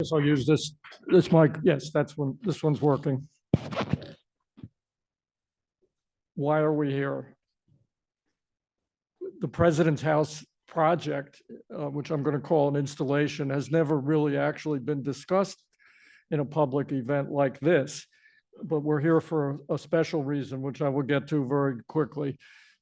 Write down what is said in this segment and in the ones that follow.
So I'll use this mic. Yes, this one's working. Why are we here? The President's House project, which I'm going to call an installation, has never really actually been discussed in a public event like this. But we're here for a special reason, which I will get to very quickly.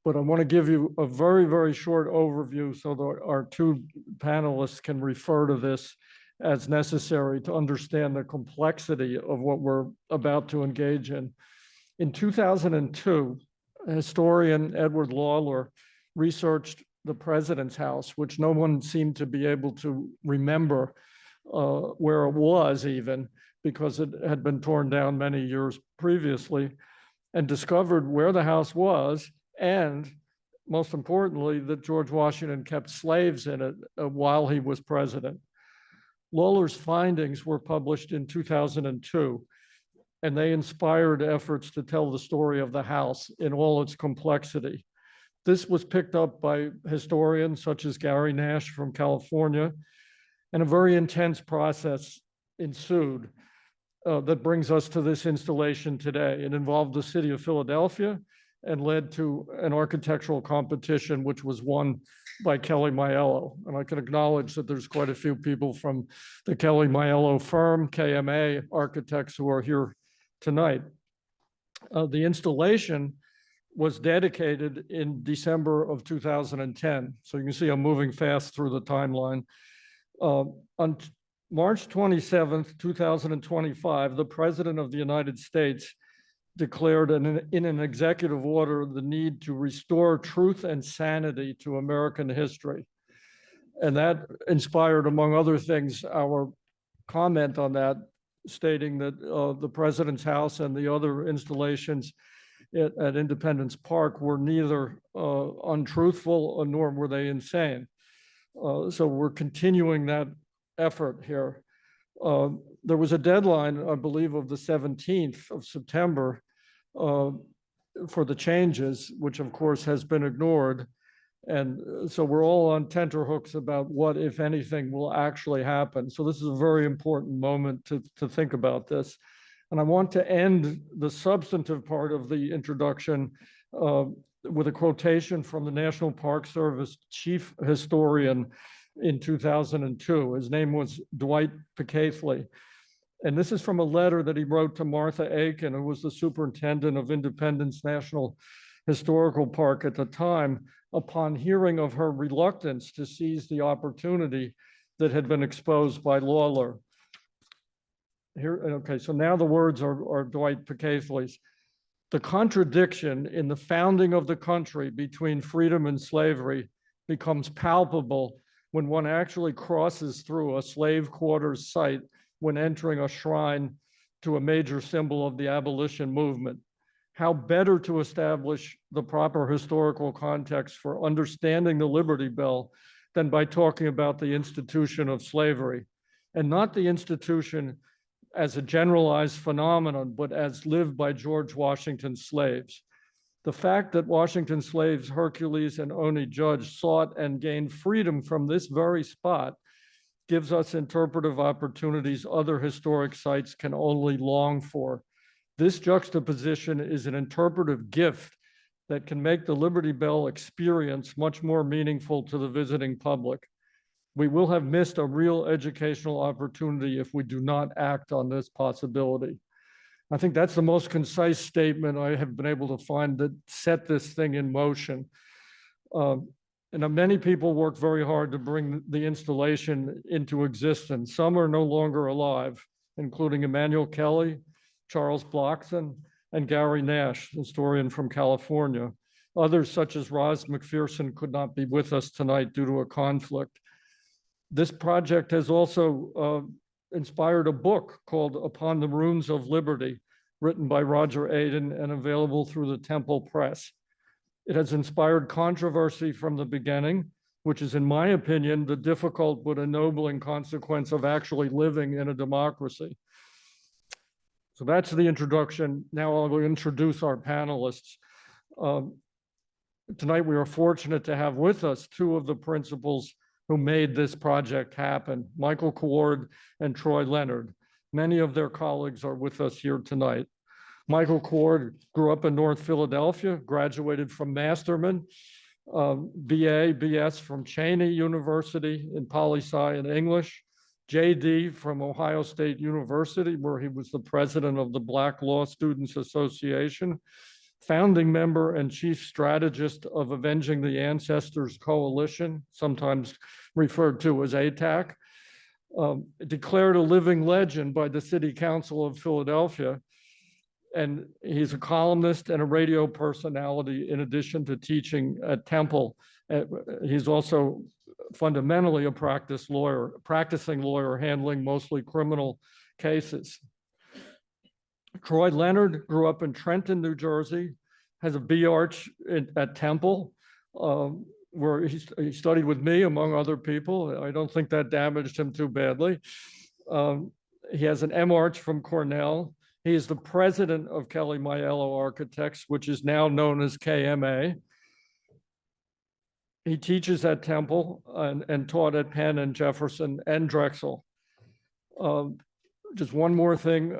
But I want to give you a very, very short overview so that our two panelists can refer to this as necessary to understand the complexity of what we're about to engage in. In 2002, historian Edward Lawler researched the President's House, which no one seemed to be able to remember where it was even, because it had been torn down many years previously, and discovered where the house was, and most importantly, that George Washington kept slaves in it while he was president. Lawler's findings were published in 2002, and they inspired efforts to tell the story of the house in all its complexity. This was picked up by historians such as Gary Nash from California, and a very intense process ensued that brings us to this installation today. It involved the city of Philadelphia and led to an architectural competition, which was won by Kelly Maiello. And I can acknowledge that there's quite a few people from the Kelly Maiello firm, KMA Architects, who are here tonight. The installation was dedicated in December of 2010. So you can see I'm moving fast through the timeline. On March 27th, 2025, the President of the United States declared in an executive order the need to restore truth and sanity to American history. And that inspired, among other things, our comment on that, stating that the President's House and the other installations at Independence Park were neither untruthful nor were they insane. So we're continuing that effort here. There was a deadline, I believe, of the 17th of September for the changes, which of course has been ignored. And so we're all on tenterhooks about what, if anything, will actually happen. So this is a very important moment to think about this. And I want to end the substantive part of the introduction with a quotation from the National Park Service chief historian in 2002. His name was Dwight Picaithley. And this is from a letter that he wrote to Martha Aiken, who was the superintendent of Independence National Historical Park at the time, upon hearing of her reluctance to seize the opportunity that had been exposed by Lawler. Here, okay, so now the words are Dwight Picaithley's. The contradiction in the founding of the country between freedom and slavery becomes palpable when one actually crosses through a slave quarters site when entering a shrine to a major symbol of the abolition movement. How better to establish the proper historical context for understanding the Liberty Bell than by talking about the institution of slavery, and not the institution as a generalized phenomenon, but as lived by George Washington's slaves. The fact that Washington's slaves, Hercules and Oney Judge, sought and gained freedom from this very spot gives us interpretive opportunities other historic sites can only long for. This juxtaposition is an interpretive gift that can make the Liberty Bell experience much more meaningful to the visiting public. We will have missed a real educational opportunity if we do not act on this possibility. I think that's the most concise statement I have been able to find that set this thing in motion. And many people worked very hard to bring the installation into existence. Some are no longer alive, including Emmanuel Kelly, Charles Blockson, and Gary Nash, historian from California. Others, such as Roz McPherson, could not be with us tonight due to a conflict. This project has also inspired a book called Upon the Ruins of Liberty, written by Roger Aden and available through the Temple Press. It has inspired controversy from the beginning, which is, in my opinion, the difficult but ennobling consequence of actually living in a democracy. So that's the introduction. Now I'll introduce our panelists. Tonight we are fortunate to have with us two of the principals who made this project happen, Michael Coard and Troy Leonard. Many of their colleagues are with us here tonight. Michael Coard grew up in North Philadelphia, graduated from Masterman, BA, BS from Cheney University in poli-sci and English, JD from Ohio State University, where he was the president of the Black Law Students Association, founding member and chief strategist of Avenging the Ancestors Coalition, sometimes referred to as ATAC, declared a living legend by the City Council of Philadelphia. And he's a columnist and a radio personality in addition to teaching at Temple. He's also fundamentally a practicing lawyer handling mostly criminal cases. Troy Leonard grew up in Trenton, New Jersey, has a B.Arch at Temple, where he studied with me, among other people. I don't think that damaged him too badly. He has an M.Arch from Cornell. He is the president of Kelly Maiello Architects, which is now known as KMA. He teaches at Temple and taught at Penn and Jefferson and Drexel. Just one more thing.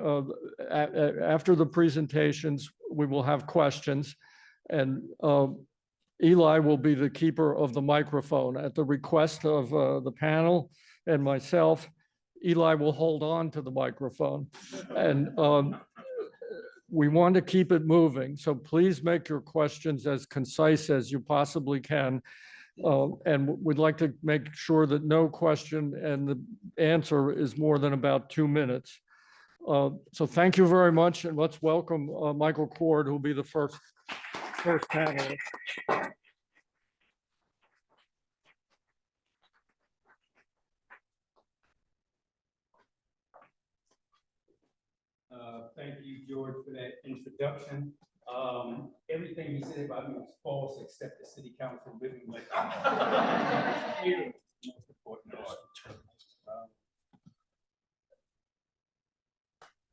After the presentations, we will have questions, and Eli will be the keeper of the microphone. At the request of the panel and myself, Eli will hold on to the microphone, and we want to keep it moving. So please make your questions as concise as you possibly can. And we'd like to make sure that no question and the answer is more than about 2 minutes. So thank you very much, and let's welcome Michael Coard, who will be the first panelist. Thank you, George, for that introduction. Everything you said about me was false, except the City Council living legend. Most important part.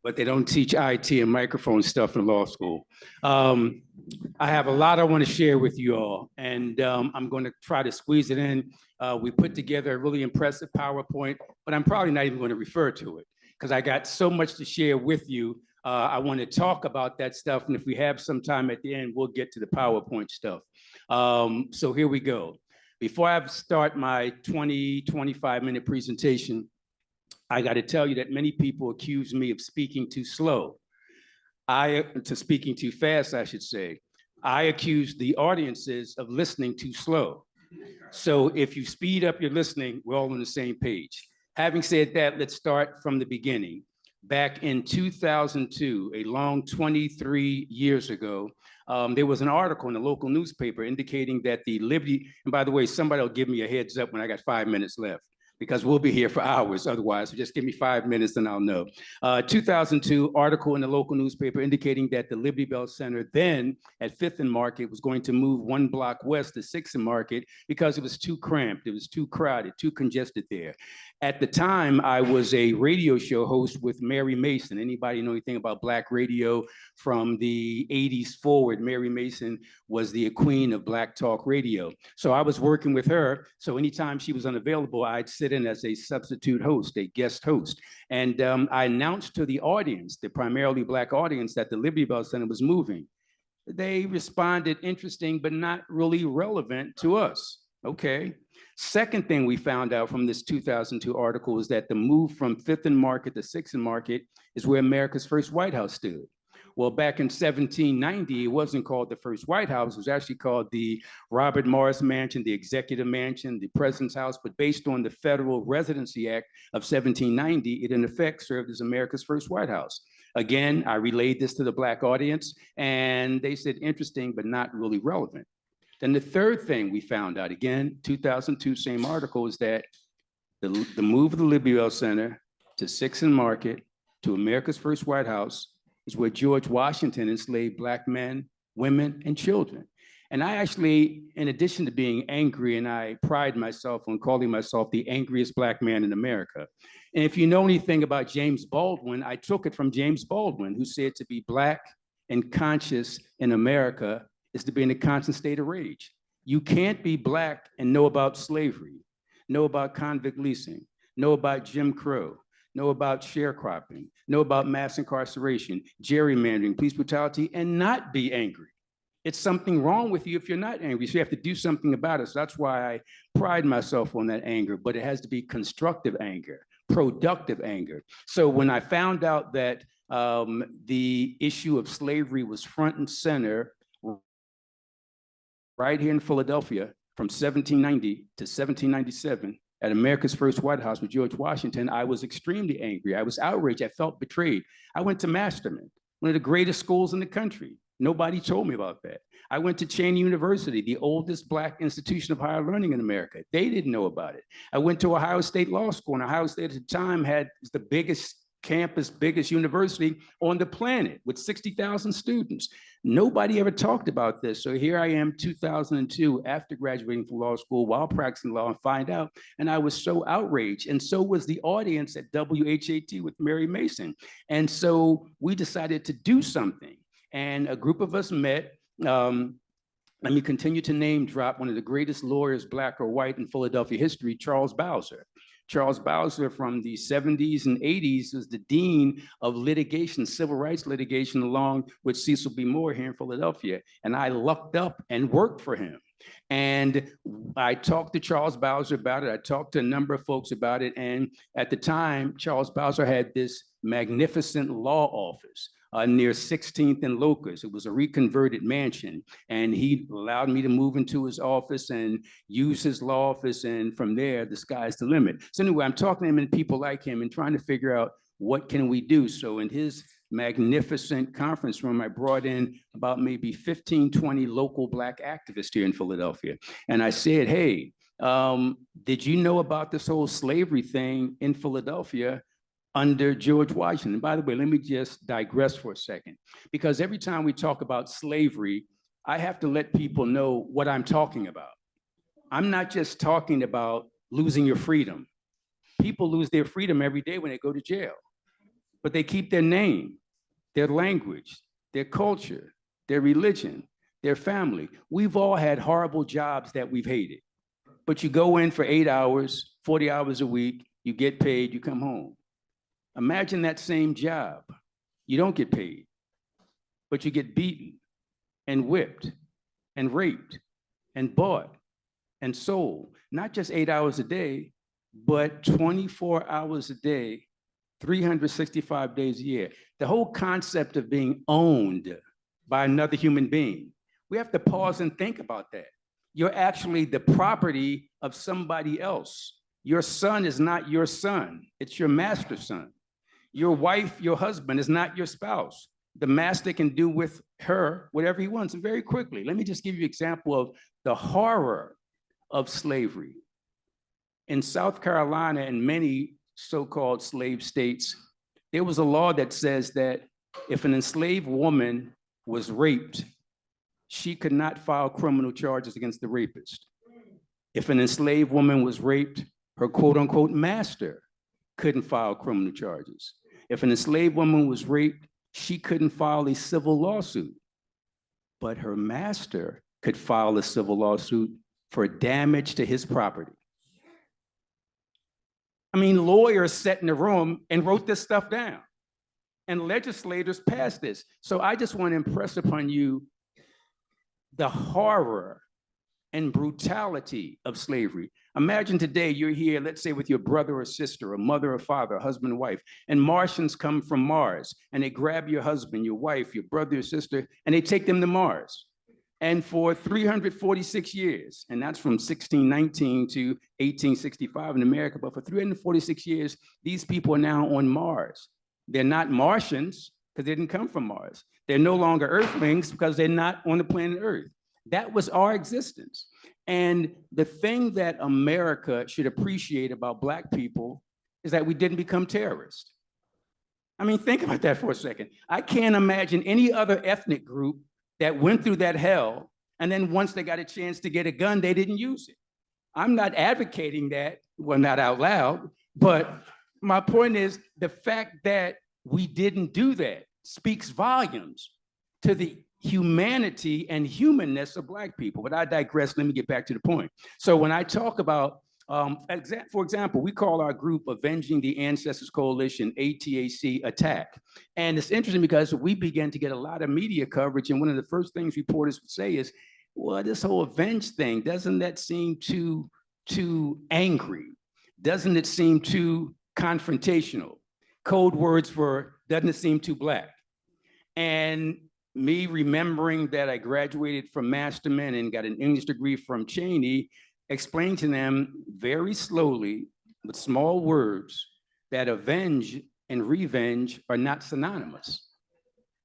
But they don't teach IT and microphone stuff in law school. I have a lot I want to share with you all, and I'm going to try to squeeze it in. We put together a really impressive PowerPoint, but I'm probably not even going to refer to it because I got so much to share with you. I want to talk about that stuff, and if we have some time at the end, we'll get to the PowerPoint stuff. So here we go. Before I start my 25-minute presentation, I got to tell you that many people accuse me of speaking too slow. Speaking too fast, I should say. I accuse the audiences of listening too slow. So if you speed up your listening, we're all on the same page. Having said that, let's start from the beginning. Back in 2002, a long 23 years ago, there was an article in the local newspaper indicating that the Liberty, and by the way, somebody will give me a heads up when I got 5 minutes left, because we'll be here for hours otherwise, so just give me 5 minutes and I'll know. 2002 article in the local newspaper indicating that the Liberty Bell Center then at 5th and Market was going to move 1 block west to 6th and Market because it was too cramped, it was too crowded, too congested there. At the time, I was a radio show host with Mary Mason. Anybody know anything about Black radio from the 80s forward? Mary Mason was the queen of Black talk radio. So I was working with her. So anytime she was unavailable, I'd sit in as a substitute host, a guest host. And I announced to the audience, the primarily Black audience, that the Liberty Bell Center was moving. They responded interesting, but not really relevant to us. Okay. Second thing we found out from this 2002 article is that the move from 5th and Market to 6th and Market is where America's first White House stood. Well, back in 1790, it wasn't called the first White House. It was actually called the Robert Morris Mansion, the Executive Mansion, the President's House. But based on the Federal Residency Act of 1790, it in effect served as America's first White House. Again, I relayed this to the Black audience, and they said interesting, but not really relevant. Then the third thing we found out, again, 2002, same article, is that the move of the Liberty Bell Center to 6th and Market, to America's first White House, is where George Washington enslaved Black men, women, and children. And I actually, in addition to being angry, and I pride myself on calling myself the angriest Black man in America. And if you know anything about James Baldwin, I took it from James Baldwin, who said to be Black and conscious in America is to be in a constant state of rage. You can't be Black and know about slavery. know about convict leasing, know about Jim Crow, know about sharecropping, know about mass incarceration, gerrymandering, police brutality, and not be angry. It's something wrong with you if you're not angry. So you have to do something about it. So that's why I pride myself on that anger, but it has to be constructive anger, productive anger. So when I found out that the issue of slavery was front and center right here in Philadelphia from 1790 to 1797, at America's first White House with George Washington, I was extremely angry. I was outraged. I felt betrayed. I went to Masterman, one of the greatest schools in the country. Nobody told me about that. I went to Cheney University, the oldest Black institution of higher learning in America. They didn't know about it. I went to Ohio State Law School, and Ohio State at the time had the biggest campus, biggest university on the planet with 60,000 students. Nobody ever talked about this. So here I am, 2002, after graduating from law school, while practicing law, and find out. And I was so outraged. And so was the audience at WHAT with Mary Mason. And so we decided to do something. And a group of us met. Let me continue to name drop one of the greatest lawyers, Black or white, in Philadelphia history, Charles Bowser. Charles Bowser from the 70s and 80s was the dean of litigation, civil rights litigation, along with Cecil B. Moore here in Philadelphia. And I lucked up and worked for him. And I talked to Charles Bowser about it. I talked to a number of folks about it. And at the time, Charles Bowser had this magnificent law office near 16th and Locust. It was a reconverted mansion. And he allowed me to move into his office and use his law office. And from there, the sky's the limit. So anyway, I'm talking to him and people like him and trying to figure out what can we do. So in his magnificent conference room, I brought in about maybe 15, 20 local Black activists here in Philadelphia. And I said, hey, did you know about this whole slavery thing in Philadelphia under George Washington? And by the way, let me just digress for a second, because every time we talk about slavery, I have to let people know what I'm talking about. I'm not just talking about losing your freedom. People lose their freedom every day when they go to jail, but they keep their name, their language, their culture, their religion, their family. We've all had horrible jobs that we've hated, but you go in for 8 hours, 40 hours a week, you get paid, you come home. Imagine that same job. You don't get paid, but you get beaten and whipped and raped and bought and sold, not just 8 hours a day, but 24 hours a day, 365 days a year. The whole concept of being owned by another human being, we have to pause and think about that. You're actually the property of somebody else. Your son is not your son, it's your master's son. Your wife, your husband is not your spouse. The master can do with her whatever he wants. And very quickly, let me just give you an example of the horror of slavery. In South Carolina and many so-called slave states, there was a law that says that if an enslaved woman was raped, she could not file criminal charges against the rapist. If an enslaved woman was raped, her quote unquote master couldn't file criminal charges. If an enslaved woman was raped, she couldn't file a civil lawsuit, but her master could file a civil lawsuit for damage to his property. I mean, lawyers sat in the room and wrote this stuff down, and legislators passed this. So I just want to impress upon you the horror and brutality of slavery. Imagine today you're here, let's say with your brother or sister, or mother or father, husband or wife, and Martians come from Mars, and they grab your husband, your wife, your brother or sister, and they take them to Mars. And for 346 years, and that's from 1619 to 1865 in America, but for 346 years, these people are now on Mars. They're not Martians because they didn't come from Mars. They're no longer Earthlings because they're not on the planet Earth. That was our existence. And the thing that America should appreciate about Black people is that we didn't become terrorists. I mean, think about that for a second. I can't imagine any other ethnic group that went through that hell, and then once they got a chance to get a gun, they didn't use it. I'm not advocating that, well, not out loud, but my point is the fact that we didn't do that speaks volumes to the humanity and humanness of Black people. But I digress, let me get back to the point. So when I talk about For example, we call our group Avenging the Ancestors Coalition, ATAC, Attack. And it's interesting because we began to get a lot of media coverage. And one of the first things reporters would say is, well, this whole avenge thing, doesn't that seem too angry? Doesn't it seem too confrontational? Code words for, doesn't it seem too black? And me remembering that I graduated from Masterman and got an English degree from Cheney, explained to them very slowly with small words that avenge and revenge are not synonymous.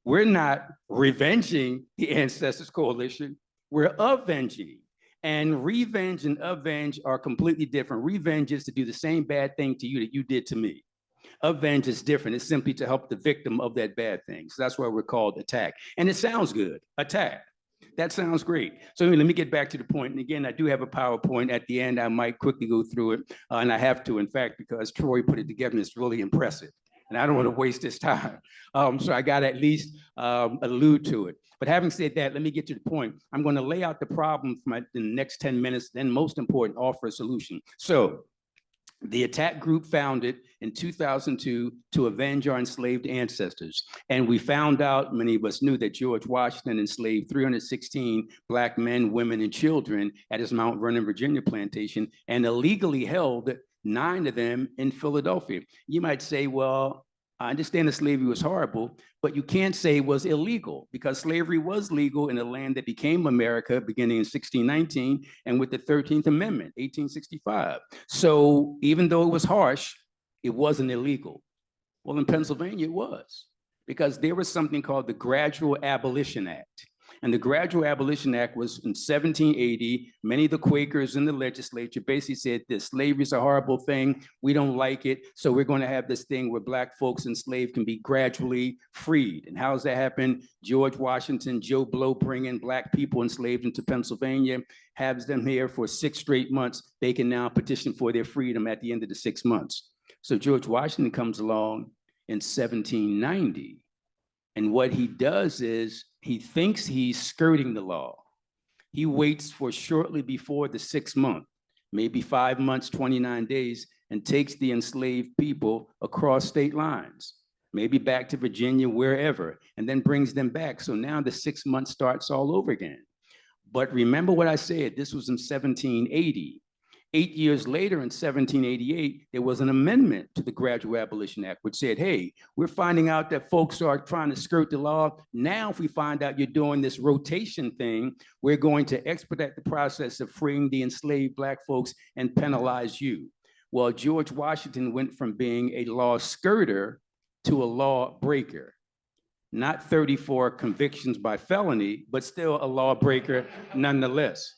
We're not revenging the Ancestors Coalition, we're avenging. And revenge and avenge are completely different. Revenge is to do the same bad thing to you that you did to me. Avenge is different. It's simply to help the victim of that bad thing. So that's why we're called attack. And it sounds good, attack. That sounds great. So let me get back to the point. And again, I do have a PowerPoint at the end. I might quickly go through it. And I have to, in fact, because Troy put it together and it's really impressive. And I don't want to waste this time. So I got to at least allude to it. But having said that, let me get to the point. I'm going to lay out the problem for the next 10 minutes, then most important, offer a solution. So the attack group founded in 2002 to avenge our enslaved ancestors. And we found out, many of us knew, that George Washington enslaved 316 Black men, women, and children at his Mount Vernon, Virginia plantation and illegally held 9 of them in Philadelphia. You might say, well, I understand that slavery was horrible, but you can't say it was illegal because slavery was legal in a land that became America beginning in 1619 and with the 13th Amendment, 1865. So even though it was harsh, it wasn't illegal. Well, in Pennsylvania, it was because there was something called the Gradual Abolition Act. And the Gradual Abolition Act was in 1780. Many of the Quakers in the legislature basically said this: slavery is a horrible thing. We don't like it. So we're going to have this thing where Black folks enslaved can be gradually freed. And how does that happen? George Washington, Joe Blow, bringing Black people enslaved into Pennsylvania, has them here for 6 straight months. They can now petition for their freedom at the end of the 6 months. So George Washington comes along in 1790. And what he does is he thinks he's skirting the law. He waits for shortly before the 6th month, maybe 5 months, 29 days, and takes the enslaved people across state lines, maybe back to Virginia, wherever, and then brings them back. So now the 6 months starts all over again. But remember what I said, this was in 1780. 8 years later, in 1788, there was an amendment to the Gradual Abolition Act, which said, hey, we're finding out that folks are trying to skirt the law. Now, if we find out you're doing this rotation thing, we're going to expedite the process of freeing the enslaved Black folks and penalize you. Well, George Washington went from being a law skirter to a law breaker. Not 34 convictions by felony, but still a lawbreaker nonetheless.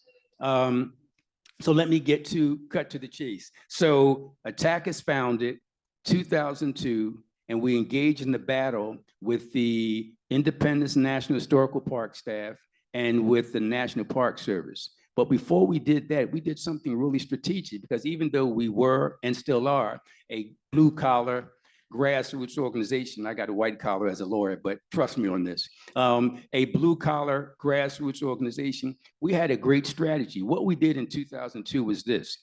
So let me cut to the chase. So Attack is founded 2002, and we engage in the battle with the Independence National Historical Park staff and with the National Park Service. But before we did that, we did something really strategic, because even though we were and still are a blue-collar grassroots organization. I got a white collar as a lawyer, but trust me on this. A blue collar grassroots organization. We had a great strategy. What we did in 2002 was this.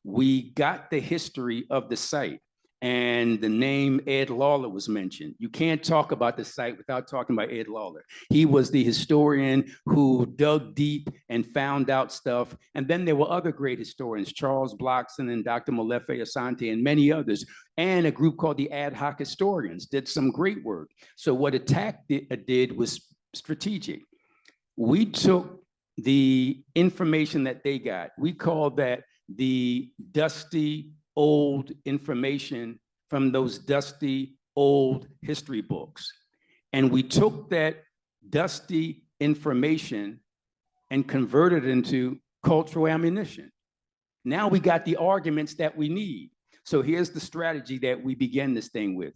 We got the history of the site, and the name Ed Lawler was mentioned. You can't talk about the site without talking about Ed Lawler. He was the historian who dug deep and found out stuff. And then there were other great historians, Charles Blockson and Dr. Molefe Asante and many others. And a group called the Ad Hoc Historians did some great work. So what Attack did was strategic. We took the information that they got. We called that the dusty old information from those dusty old history books. And we took that dusty information and converted it into cultural ammunition. Now we got the arguments that we need. So here's the strategy that we began this thing with.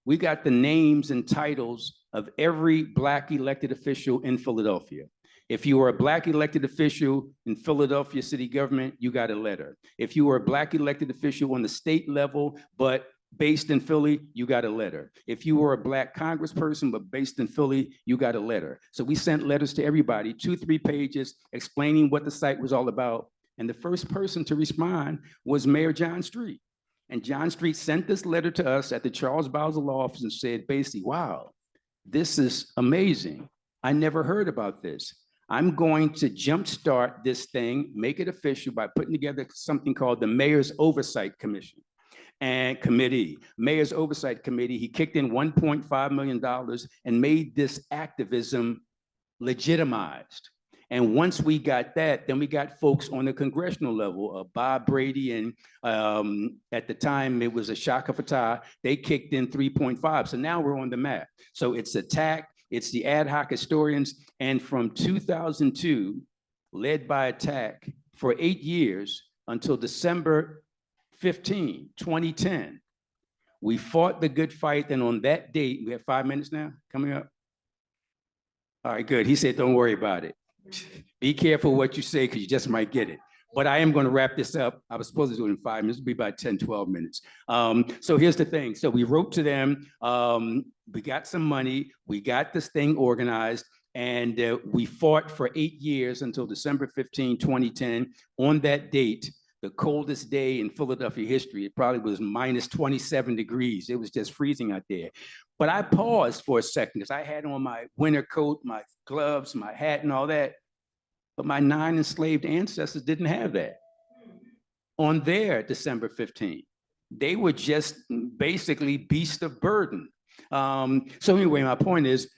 We got the names and titles of every Black elected official in Philadelphia. If you were a Black elected official in Philadelphia city government, you got a letter. If you were a Black elected official on the state level, but based in Philly, you got a letter. If you were a Black congressperson, but based in Philly, you got a letter. So we sent letters to everybody, 2-3 pages, explaining what the site was all about, And the first person to respond was Mayor John Street. And John Street sent this letter to us at the Charles Bowser Law Office and said, basically, wow, this is amazing. I never heard about this. I'm going to jumpstart this thing, make it official by putting together something called the Mayor's Oversight Commission and Committee. Mayor's Oversight Committee, he kicked in $1.5 million and made this activism legitimized. And once we got that, then we got folks on the congressional level, Bob Brady and at the time it was Ashaka Fatah, they kicked in 3.5. So now we're on the map. So it's ATTAC, it's the ad hoc historians, and from 2002, led by ATTAC for 8 years until December 15, 2010, we fought the good fight, and on that date, we have 5 minutes now coming up. All right, good. He said, don't worry about it. Be careful what you say, because you just might get it. But I am going to wrap this up. I was supposed to do it in 5 minutes. It'll be about 10, 12 minutes. So here's the thing. So we wrote to them. We got some money. We got this thing organized. And we fought for 8 years until December 15, 2010. On that date, the coldest day in Philadelphia history, it probably was minus 27 degrees. It was just freezing out there. But I paused for a second because I had on my winter coat, my gloves, my hat and all that. But my 9 enslaved ancestors didn't have that on their December 15. They were just basically beasts of burden. So anyway, my point is,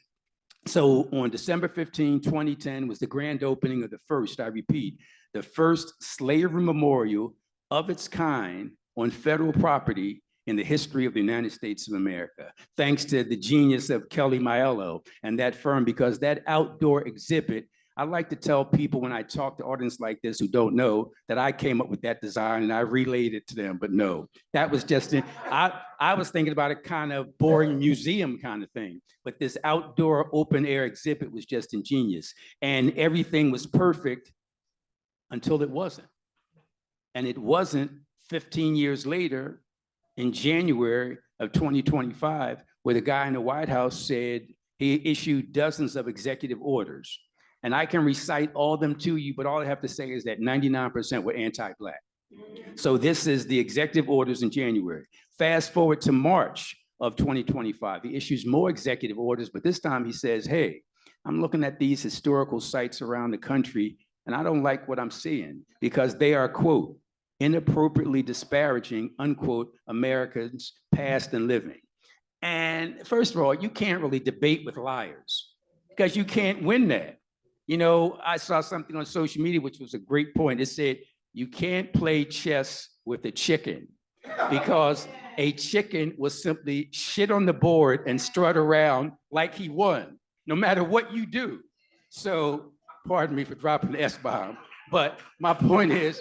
so on December 15, 2010 was the grand opening of the first, I repeat, the first slavery memorial of its kind on federal property in the history of the United States of America, thanks to the genius of Kelly Maiello and that firm, because that outdoor exhibit, I like to tell people when I talk to audience like this who don't know that I came up with that design and I relayed it to them, but no, that was just, I was thinking about a kind of boring museum kind of thing, but this outdoor open air exhibit was just ingenious and everything was perfect until it wasn't. And it wasn't 15 years later in January of 2025, where the guy in the White House said he issued dozens of executive orders. And I can recite all of them to you, but all I have to say is that 99% were anti-Black. So this is the executive orders in January. Fast forward to March of 2025, he issues more executive orders, but this time he says, hey, I'm looking at these historical sites around the country, and I don't like what I'm seeing because they are, quote, inappropriately disparaging, unquote, Americans past and living. And first of all, you can't really debate with liars because you can't win that. You know, I saw something on social media, which was a great point. It said, you can't play chess with a chicken because a chicken will simply shit on the board and strut around like he won, no matter what you do. So, pardon me for dropping the S-bomb, but my point is,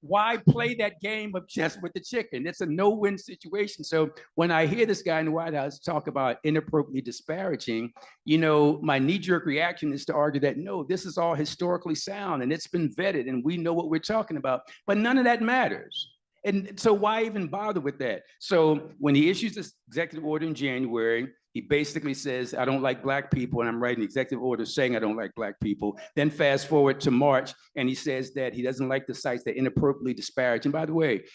why play that game of chess with the chicken? It's a no-win situation. So when I hear this guy in the White House talk about inappropriately disparaging, you know, my knee-jerk reaction is to argue that, no, this is all historically sound and it's been vetted and we know what we're talking about, but none of that matters. And so why even bother with that? So when he issues this executive order in January, he basically says, I don't like Black people, and I'm writing an executive order saying I don't like Black people. Then fast forward to March, and he says that he doesn't like the sites that inappropriately disparage. And by the way,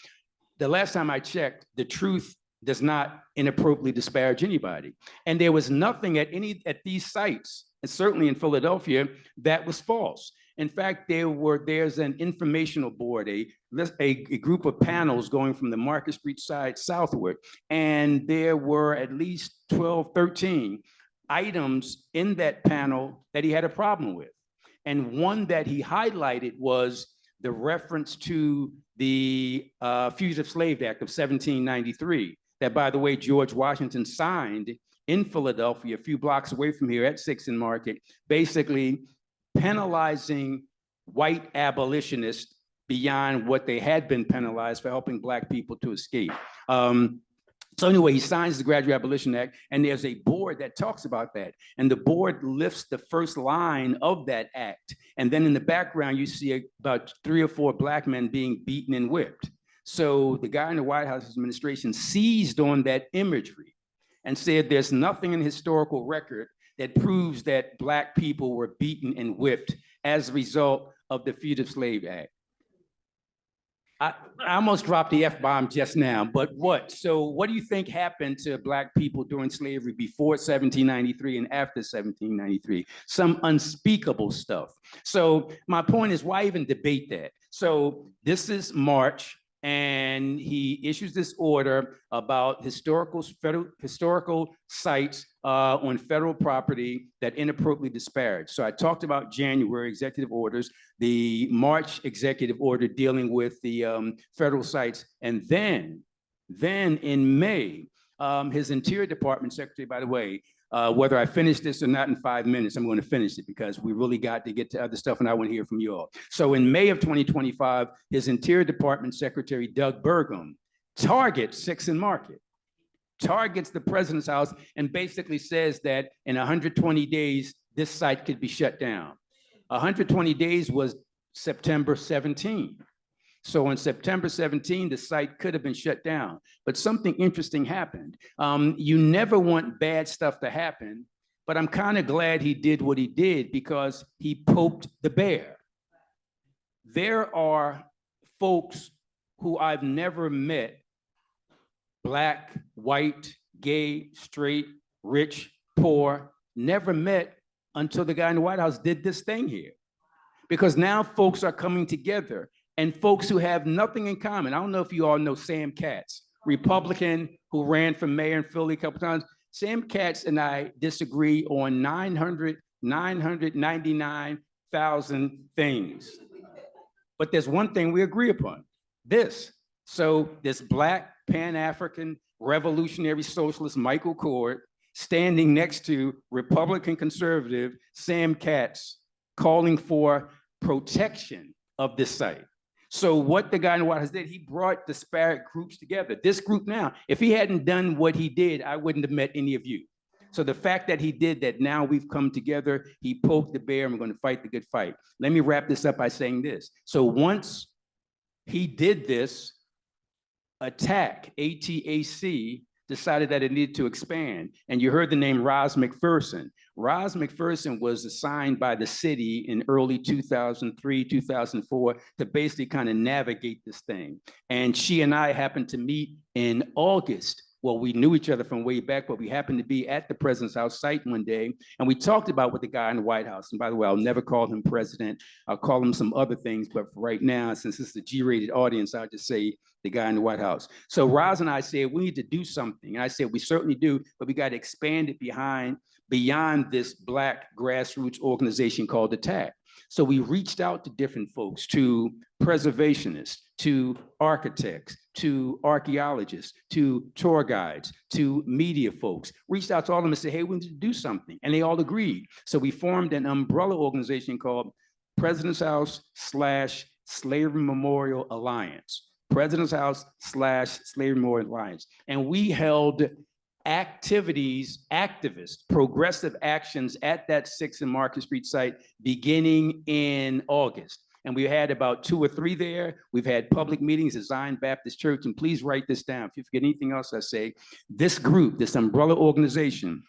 the last time I checked, the truth does not inappropriately disparage anybody. And there was nothing at these sites, and certainly in Philadelphia, that was false. In fact, there's an informational board, a group of panels going from the Market Street side southward, and there were at least 12, 13 items in that panel that he had a problem with. And one that he highlighted was the reference to the Fugitive Slave Act of 1793, that, by the way, George Washington signed in Philadelphia, a few blocks away from here at 6th and Market, basically penalizing white abolitionists beyond what they had been penalized for helping Black people to escape. So anyway, he signs the Graduate Abolition Act, and there's a board that talks about that. And the board lifts the first line of that act. And then in the background, you see about 3 or 4 Black men being beaten and whipped. So the guy in the White House administration seized on that imagery and said there's nothing in historical record that proves that Black people were beaten and whipped as a result of the Fugitive Slave Act. I almost dropped the F-bomb just now, but what? So what do you think happened to Black people during slavery before 1793 and after 1793? Some unspeakable stuff. So my point is, why even debate that? So this is March, and he issues this order about historical sites on federal property that inappropriately disparaged. So I talked about January executive orders, the March executive order dealing with the federal sites, and then in May, his Interior Department Secretary, by the way, whether I finish this or not in 5 minutes, I'm going to finish it because we really got to get to other stuff and I want to hear from you all. So in May of 2025, his Interior Department Secretary, Doug Burgum, targets 6th and Market, targets the president's house and basically says that in 120 days, this site could be shut down. 120 days was September 17. So on September 17, the site could have been shut down, but something interesting happened. You never want bad stuff to happen, but I'm kind of glad he did what he did because he poked the bear. There are folks who I've never met, Black, white, gay, straight, rich, poor, never met until the guy in the White House did this thing here. Because now folks are coming together. And folks who have nothing in common. I don't know if you all know Sam Katz, Republican who ran for mayor in Philly a couple times. Sam Katz and I disagree on 999,000 things. But there's one thing we agree upon, this. So this Black Pan-African revolutionary socialist Michael Coard standing next to Republican conservative Sam Katz calling for protection of this site. So what the guy in the White House did, he brought disparate groups together. This group now, if he hadn't done what he did, I wouldn't have met any of you. So the fact that he did that, now we've come together, he poked the bear and we're going to fight the good fight. Let me wrap this up by saying this. So once he did this, ATTAC, A-T-A-C, decided that it needed to expand. And you heard the name Roz McPherson. Roz McPherson was assigned by the city in early 2003, 2004 to basically kind of navigate this thing. And she and I happened to meet in August. Well, we knew each other from way back, but we happened to be at the president's house site one day, and we talked about what the guy in the White House, and by the way, I'll never call him president. I'll call him some other things, but for right now, since it's a G-rated audience, I'll just say the guy in the White House. So Roz and I said, we need to do something. And I said, we certainly do, but we got to expand it beyond this Black grassroots organization called ATTAC. So we reached out to different folks, to preservationists, to architects, to archaeologists, to tour guides, to media folks, reached out to all of them and said, hey, we need to do something. And they all agreed. So we formed an umbrella organization called President's House / Slavery Memorial Alliance. President's House / Slavery Memorial Alliance. And we held activist, progressive actions at that 6th and Market Street site beginning in August. And we had about 2 or 3 there. We've had public meetings at Zion Baptist Church, and please write this down. If you forget anything else I say, this group, this umbrella organization,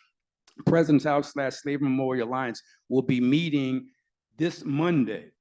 President's House / Slavery Memorial Alliance, will be meeting this Monday,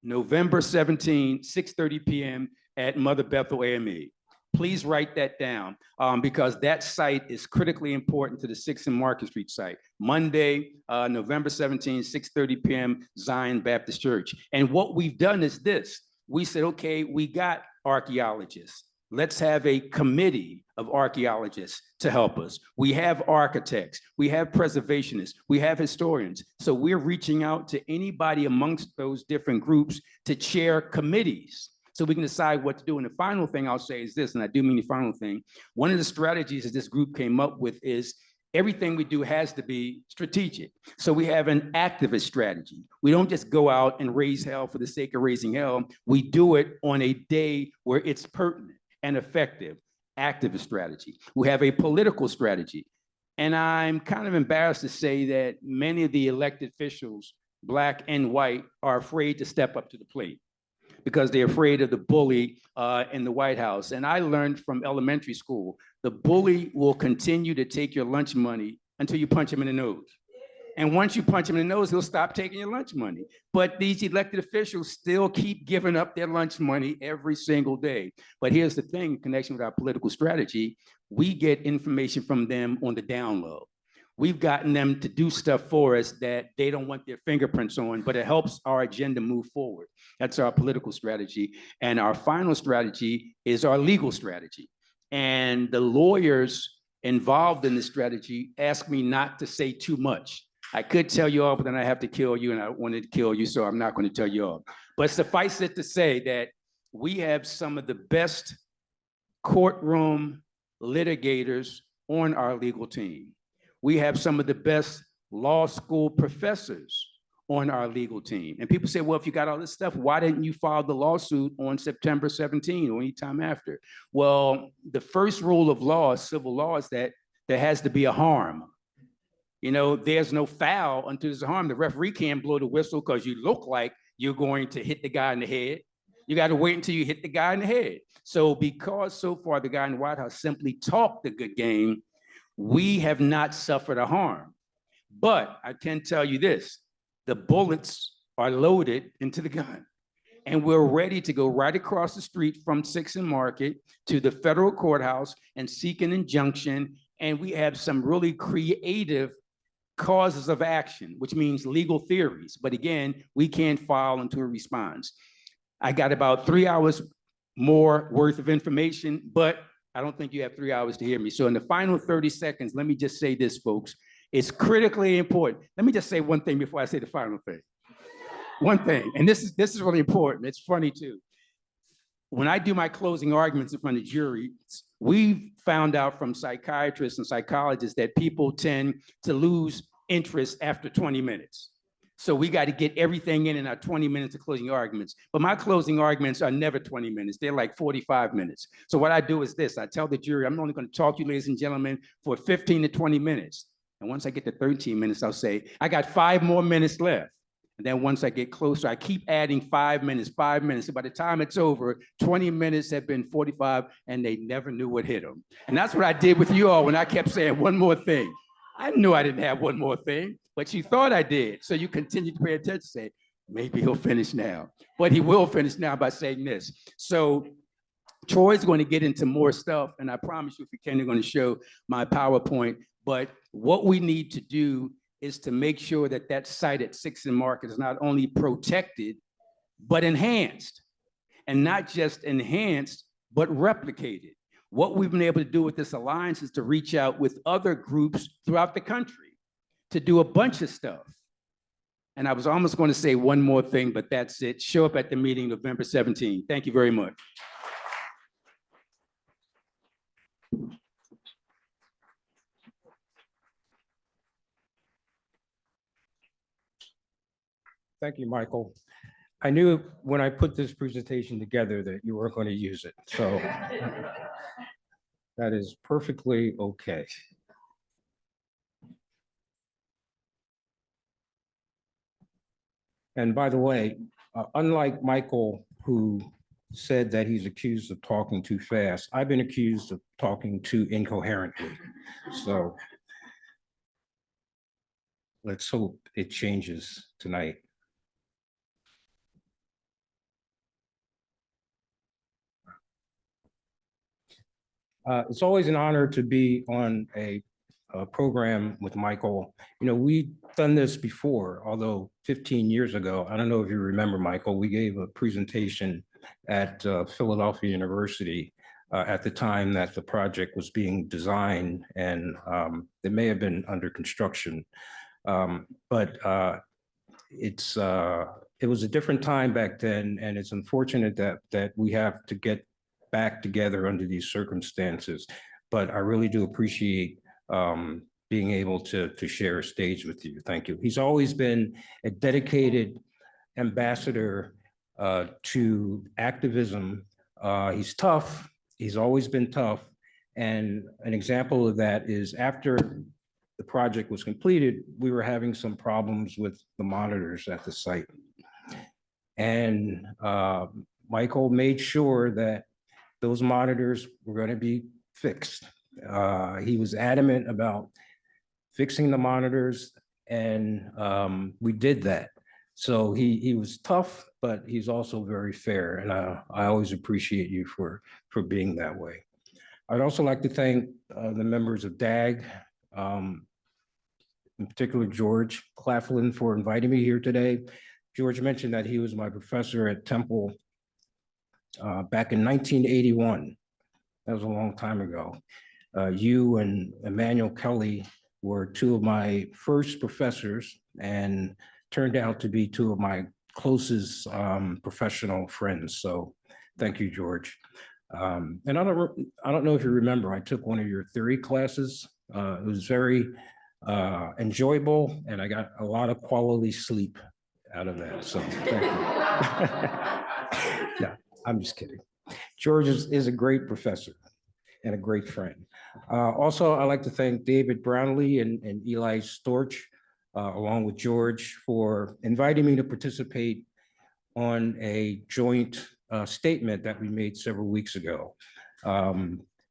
November 17, 6:30 p.m. at Mother Bethel AME. Please write that down because that site is critically important to the 6th and Market Street site. Monday, November 17, 6:30 p.m., Zion Baptist Church. And what we've done is this. We said, okay, we got archaeologists. Let's have a committee of archaeologists to help us. We have architects, we have preservationists, we have historians. So we're reaching out to anybody amongst those different groups to chair committees, so we can decide what to do. And the final thing I'll say is this, and I do mean the final thing. One of the strategies that this group came up with is everything we do has to be strategic. So we have an activist strategy. We don't just go out and raise hell for the sake of raising hell. We do it on a day where it's pertinent and effective. Activist strategy. We have a political strategy. And I'm kind of embarrassed to say that many of the elected officials, Black and white, are afraid to step up to the plate because they're afraid of the bully in the White House. And I learned from elementary school, the bully will continue to take your lunch money until you punch him in the nose. And once you punch him in the nose, he'll stop taking your lunch money. But these elected officials still keep giving up their lunch money every single day. But here's the thing, in connection with our political strategy, we get information from them on the down low. We've gotten them to do stuff for us that they don't want their fingerprints on, but it helps our agenda move forward. That's our political strategy. And our final strategy is our legal strategy. And the lawyers involved in this strategy asked me not to say too much. I could tell you all, but then I have to kill you, and I wanted to kill you, so I'm not going to tell you all. But suffice it to say that we have some of the best courtroom litigators on our legal team. We have some of the best law school professors on our legal team. And people say, well, if you got all this stuff, why didn't you file the lawsuit on September 17 or any time after? Well, the first rule of law, civil law, is that there has to be a harm. You know, there's no foul until there's a harm. The referee can't blow the whistle because you look like you're going to hit the guy in the head. You got to wait until you hit the guy in the head. So because so far the guy in the White House simply talked a good game, we have not suffered a harm. But I can tell you this, the bullets are loaded into the gun. And we're ready to go right across the street from 6th and Market to the federal courthouse and seek an injunction. And we have some really creative causes of action, which means legal theories. But again, we can't file until a response. I got about 3 hours more worth of information, but I don't think you have 3 hours to hear me. So in the final 30 seconds, let me just say this, folks. It's critically important. Let me just say one thing before I say the final thing. One thing, and this is really important. It's funny too. When I do my closing arguments in front of juries, we've found out from psychiatrists and psychologists that people tend to lose interest after 20 minutes. So we got to get everything in our 20 minutes of closing arguments. But my closing arguments are never 20 minutes. They're like 45 minutes. So what I do is this. I tell the jury, I'm only going to talk to you, ladies and gentlemen, for 15 to 20 minutes. And once I get to 13 minutes, I'll say, I got 5 more minutes left. And then once I get closer, I keep adding 5 minutes, 5 minutes. So by the time it's over, 20 minutes have been 45, and they never knew what hit them. And that's what I did with you all when I kept saying one more thing. I knew I didn't have one more thing, but you thought I did. So you continue to pay attention, say, maybe he'll finish now. But he will finish now by saying this. So Troy's going to get into more stuff, and I promise you, if we can, they're going to show my PowerPoint. But what we need to do is to make sure that that site at 6th and Market is not only protected, but enhanced. And not just enhanced, but replicated. What we've been able to do with this alliance is to reach out with other groups throughout the country to do a bunch of stuff. And I was almost going to say one more thing, but that's it. Show up at the meeting November 17. Thank you very much. Thank you, Michael. I knew when I put this presentation together that you weren't going to use it, so that is perfectly okay. And by the way, unlike Michael, who said that he's accused of talking too fast, I've been accused of talking too incoherently. So let's hope it changes tonight. It's always an honor to be on a program with Michael. You know, we've done this before, although 15 years ago. I don't know if you remember, Michael, we gave a presentation at Philadelphia University at the time that the project was being designed, and it may have been under construction. But it was a different time back then, and it's unfortunate that we have to get back together under these circumstances. But I really do appreciate being able to share a stage with you. Thank you. He's always been a dedicated ambassador to activism. He's tough. He's always been tough. And an example of that is after the project was completed, we were having some problems with the monitors at the site. And Michael made sure that those monitors were going to be fixed. He was adamant about fixing the monitors, and we did that. So he was tough, but he's also very fair, and I always appreciate you for being that way. I'd also like to thank the members of DAG, in particular George Claflin, for inviting me here today. George mentioned that he was my professor at Temple back in 1981. That was a long time ago. You and Emmanuel Kelly were two of my first professors and turned out to be two of my closest professional friends. So thank you, George. And I don't know if you remember, I took one of your theory classes. It was very enjoyable, and I got a lot of quality sleep out of that. So thank you. No, I'm just kidding. George is a great professor and a great friend. Also, I'd like to thank David Brownlee and Eli Storch, along with George, for inviting me to participate on a joint statement that we made several weeks ago.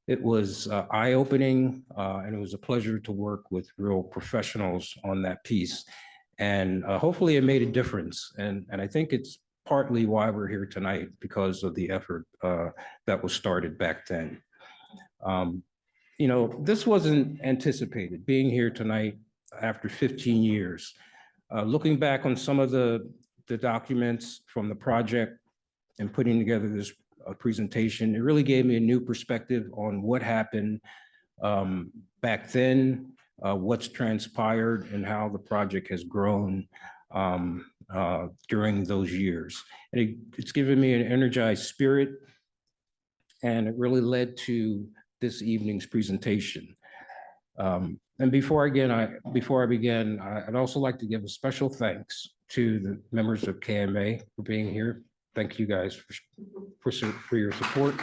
It was eye-opening, and it was a pleasure to work with real professionals on that piece. And hopefully it made a difference. And I think it's partly why we're here tonight, because of the effort that was started back then. You know, this wasn't anticipated, being here tonight after 15 years. Looking back on some of the documents from the project and putting together this presentation, it really gave me a new perspective on what happened back then, what's transpired, and how the project has grown during those years. And it's given me an energized spirit, and it really led to this evening's presentation. And before I begin, I'd also like to give a special thanks to the members of KMA for being here. Thank you guys for your support.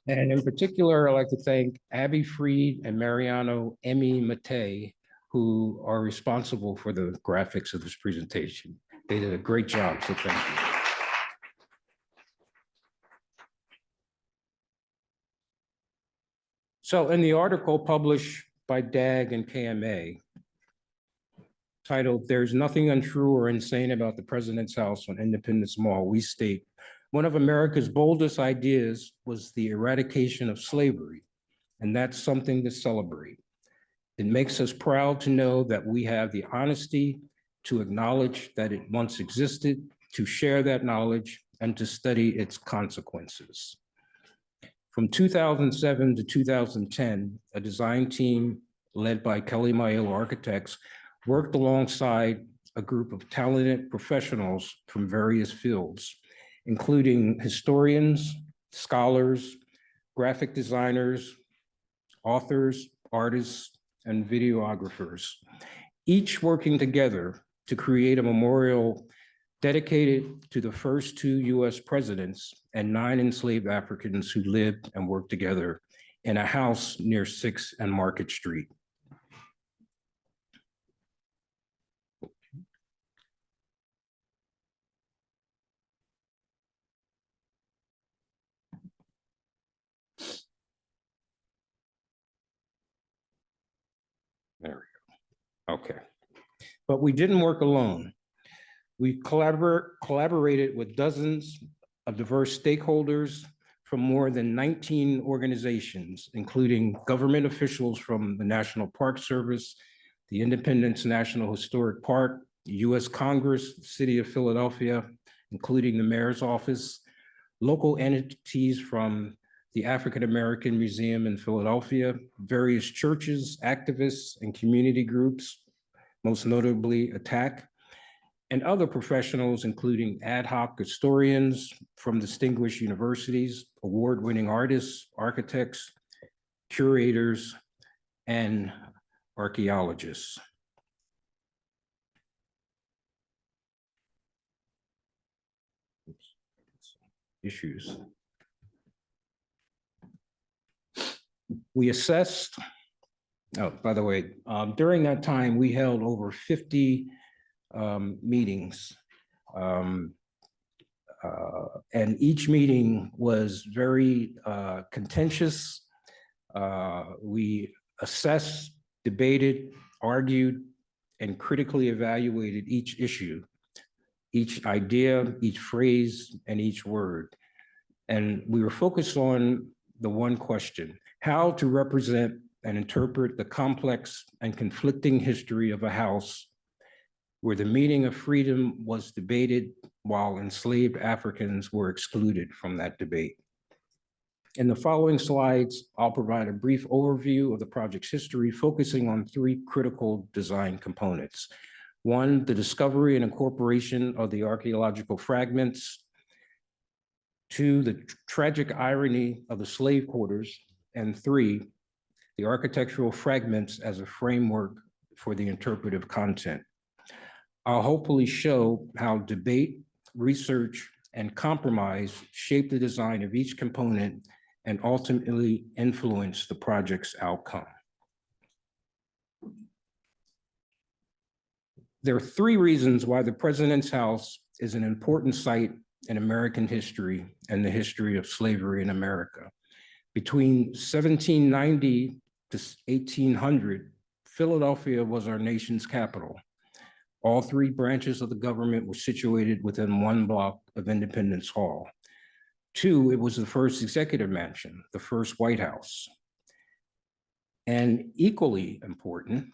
And in particular, I'd like to thank Abby Freed and Mariano Emmy Mate, who are responsible for the graphics of this presentation. They did a great job, so thank you. So in the article published by DAG and KMA, titled "There's Nothing Untrue or Insane About the President's House on Independence Mall," we state, one of America's boldest ideas was the eradication of slavery, and that's something to celebrate. It makes us proud to know that we have the honesty to acknowledge that it once existed, to share that knowledge, and to study its consequences. From 2007 to 2010, a design team led by Kelly Maiello Architects worked alongside a group of talented professionals from various fields, including historians, scholars, graphic designers, authors, artists, and videographers, each working together to create a memorial dedicated to the first 2 US presidents and 9 enslaved Africans who lived and worked together in a house near 6th and Market Street. There we go. Okay. But we didn't work alone. We collaborated with dozens of diverse stakeholders from more than 19 organizations, including government officials from the National Park Service, the Independence National Historic Park, the US Congress, the City of Philadelphia, including the Mayor's Office, local entities from the African American Museum in Philadelphia, various churches, activists, and community groups, most notably ATTACK, and other professionals, including ad hoc historians from distinguished universities, award-winning artists, architects, curators, and archaeologists. Issues. We assessed, oh, by the way, during that time, we held over 50 meetings. And each meeting was very contentious. We assessed debated, argued, and critically evaluated each issue, each idea, each phrase, and each word. And we were focused on the one question: how to represent and interpret the complex and conflicting history of a house where the meaning of freedom was debated while enslaved Africans were excluded from that debate. In the following slides, I'll provide a brief overview of the project's history, focusing on three critical design components. One, the discovery and incorporation of the archaeological fragments. Two, the tragic irony of the slave quarters. And three, the architectural fragments as a framework for the interpretive content. I'll hopefully show how debate, research, and compromise shape the design of each component and ultimately influence the project's outcome. There are three reasons why the President's House is an important site in American history and the history of slavery in America. Between 1790 to 1800, Philadelphia was our nation's capital. All three branches of the government were situated within one block of Independence Hall. Two, it was the first executive mansion, the first White House. And equally important,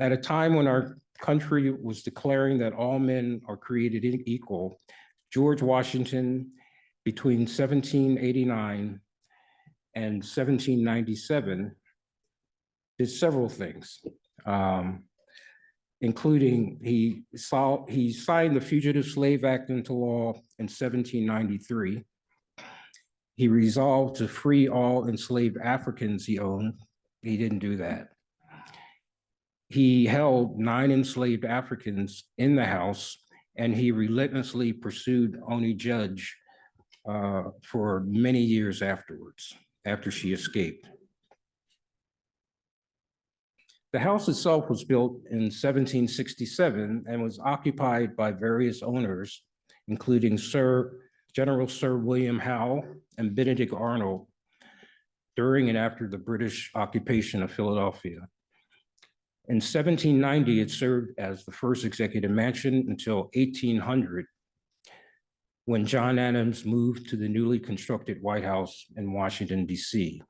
at a time when our country was declaring that all men are created equal, George Washington, between 1789 and 1797, did several things, including he signed the Fugitive Slave Act into law in 1793. He resolved to free all enslaved Africans he owned. He didn't do that. He held 9 enslaved Africans in the house, and he relentlessly pursued Oney Judge for many years afterwards, after she escaped. The house itself was built in 1767 and was occupied by various owners, including General Sir William Howe and Benedict Arnold, during and after the British occupation of Philadelphia. In 1790, it served as the first executive mansion until 1800, when John Adams moved to the newly constructed White House in Washington, D.C.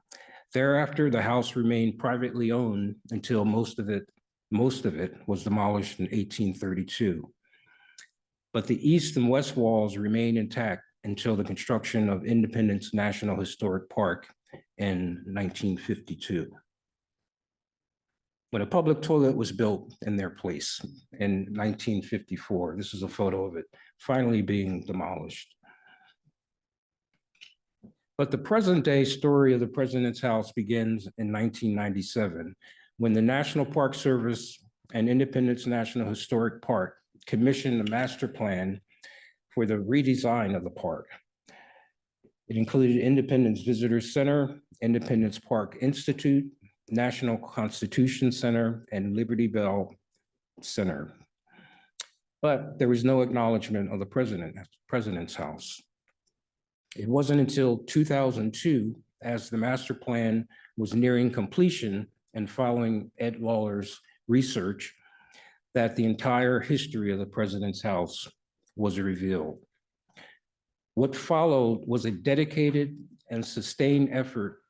Thereafter, the house remained privately owned until most of it was demolished in 1832. But the east and west walls remained intact until the construction of Independence National Historic Park in 1952, when a public toilet was built in their place in 1954. This is a photo of it finally being demolished. But the present day story of the President's House begins in 1997, when the National Park Service and Independence National Historic Park commissioned a master plan for the redesign of the park. It included Independence Visitor Center, Independence Park Institute, National Constitution Center, and Liberty Bell Center. But there was no acknowledgement of the President's House. It wasn't until 2002, as the master plan was nearing completion and following Ed Lawler's research, that the entire history of the President's House was revealed. What followed was a dedicated and sustained effort,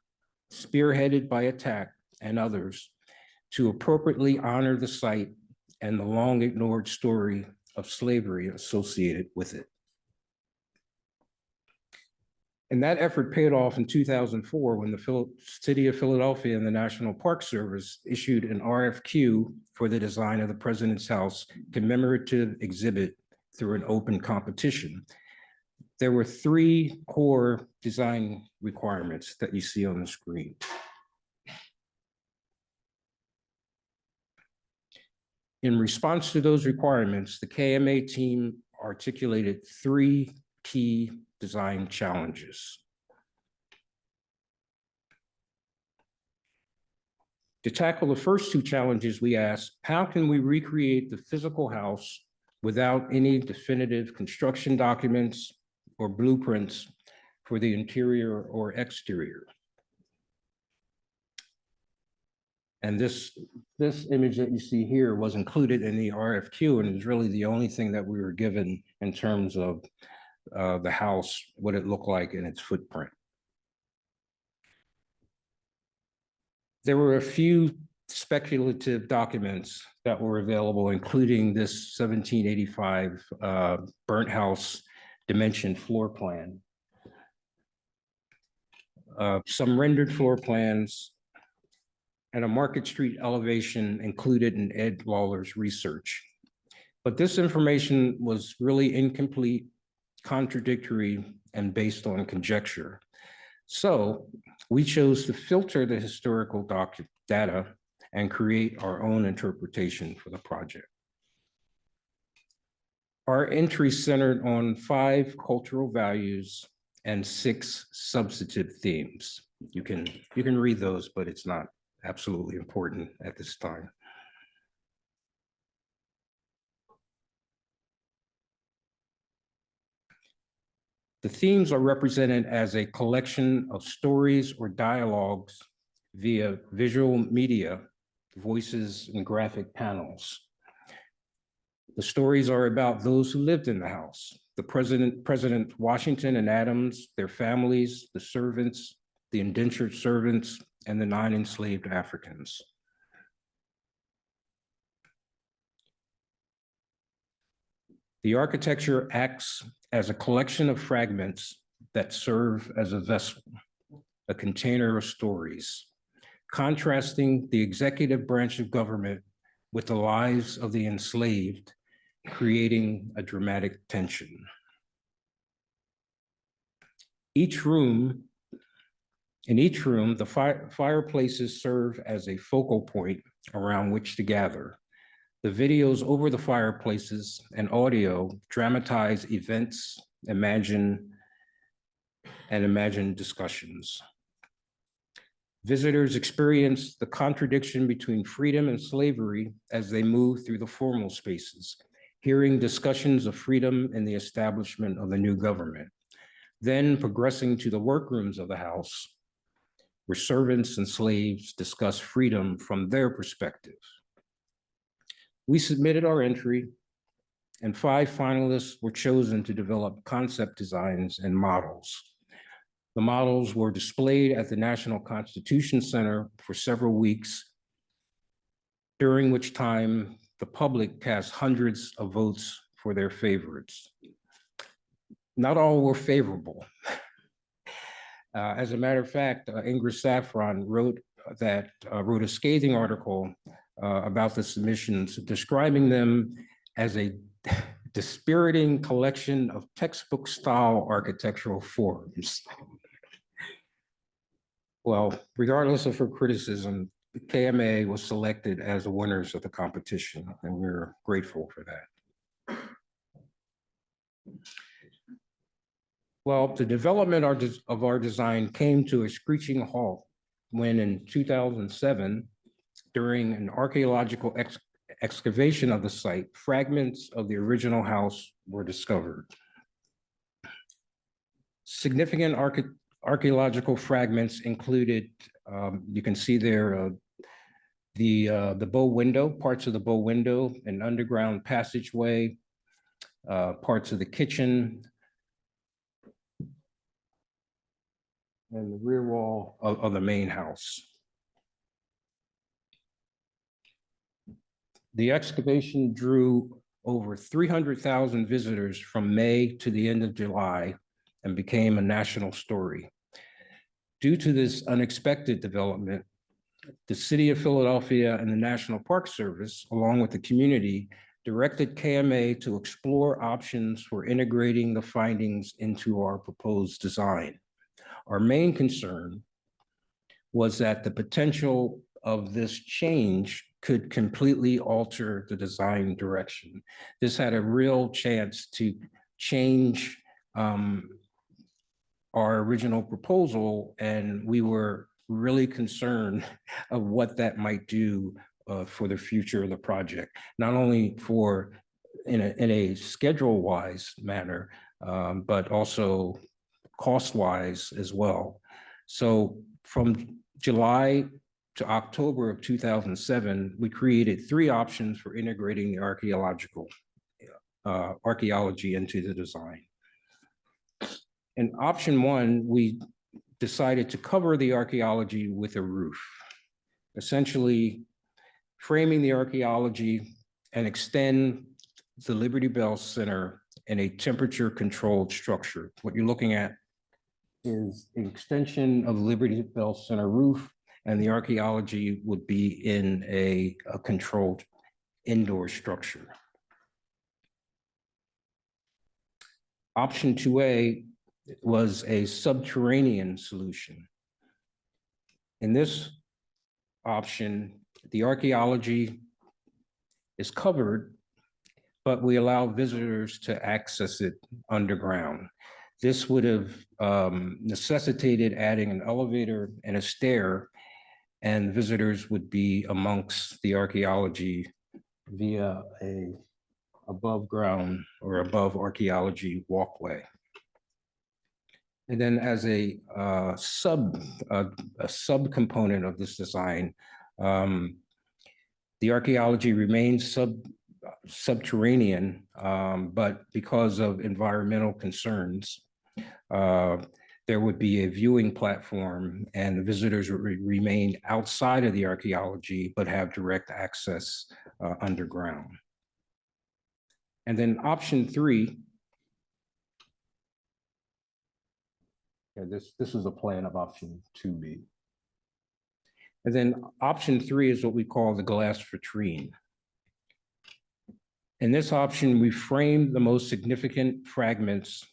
spearheaded by ATTACK and others, to appropriately honor the site and the long ignored story of slavery associated with it. And that effort paid off in 2004 when the City of Philadelphia and the National Park Service issued an RFQ for the design of the President's House commemorative exhibit through an open competition. There were 3 core design requirements that you see on the screen. In response to those requirements, the KMA team articulated 3 key design challenges. To tackle the first 2 challenges, we asked, how can we recreate the physical house without any definitive construction documents or blueprints for the interior or exterior. And this image that you see here was included in the RFQ and is really the only thing that we were given in terms of the house, what it looked like in its footprint. There were a few speculative documents that were available, including this 1785 burnt house dimension floor plan. Some rendered floor plans and a Market Street elevation included in Ed Lawler's research. But this information was really incomplete, contradictory, and based on conjecture. So we chose to filter the historical data and create our own interpretation for the project. Our entry centered on 5 cultural values and 6 substantive themes. You can read those, but it's not absolutely important at this time. The themes are represented as a collection of stories or dialogues via visual media, voices, and graphic panels. The stories are about those who lived in the house, the President Washington and Adams, their families, the servants, the indentured servants, and the 9 enslaved Africans. The architecture acts as a collection of fragments that serve as a vessel, a container of stories, contrasting the executive branch of government with the lives of the enslaved, creating a dramatic tension. In each room, the fireplaces serve as a focal point around which to gather. The videos over the fireplaces and audio dramatize events, imagine discussions. Visitors experience the contradiction between freedom and slavery as they move through the formal spaces, hearing discussions of freedom and the establishment of the new government, then progressing to the workrooms of the house, where servants and slaves discuss freedom from their perspective. We submitted our entry, and 5 finalists were chosen to develop concept designs and models. The models were displayed at the National Constitution Center for several weeks, during which time the public cast hundreds of votes for their favorites. Not all were favorable. As a matter of fact, Ingrid Saffron wrote a scathing article about the submissions, describing them as a dispiriting collection of textbook-style architectural forms. Well, regardless of her criticism, the KMA was selected as the winners of the competition, and we're grateful for that. Well, the development of our design came to a screeching halt when in 2007, during an archaeological excavation of the site, fragments of the original house were discovered. Significant archaeological fragments included, you can see there, the bow window, parts of the bow window, an underground passageway, parts of the kitchen, and the rear wall of the main house. The excavation drew over 300,000 visitors from May to the end of July and became a national story. Due to this unexpected development, the City of Philadelphia and the National Park Service, along with the community, directed KMA to explore options for integrating the findings into our proposed design. Our main concern was that the potential of this change could completely alter the design direction. This had a real chance to change our original proposal, and we were really concerned of what that might do for the future of the project, not only in a schedule-wise manner, but also cost-wise as well. So from July to October of 2007, we created 3 options for integrating the archaeology into the design. In option 1, we decided to cover the archaeology with a roof, essentially framing the archaeology and extend the Liberty Bell Center in a temperature-controlled structure. What you're looking at is an extension of the Liberty Bell Center roof, and the archaeology would be in a controlled indoor structure. Option 2A was a subterranean solution. In this option, the archaeology is covered, but we allow visitors to access it underground. This would have necessitated adding an elevator and a stair, and visitors would be amongst the archaeology via a above ground or above archaeology walkway. And then as a subcomponent of this design, the archaeology remains subterranean, but because of environmental concerns, there would be a viewing platform, and the visitors would remain outside of the archaeology, but have direct access underground. And then option 3, this is a plan of option 2B. And then option 3 is what we call the glass vitrine. In this option, we frame the most significant fragments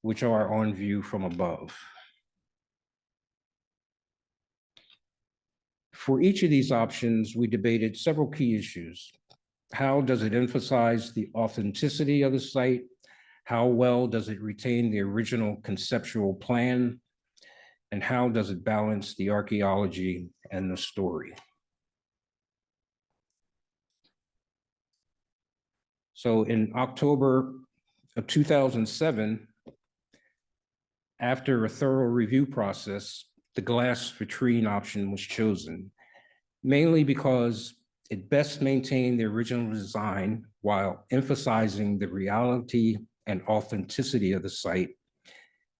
which are on view from above. For each of these options, we debated several key issues. How does it emphasize the authenticity of the site? How well does it retain the original conceptual plan? And how does it balance the archaeology and the story? So in October of 2007, after a thorough review process, the glass vitrine option was chosen, mainly because it best maintained the original design while emphasizing the reality and authenticity of the site,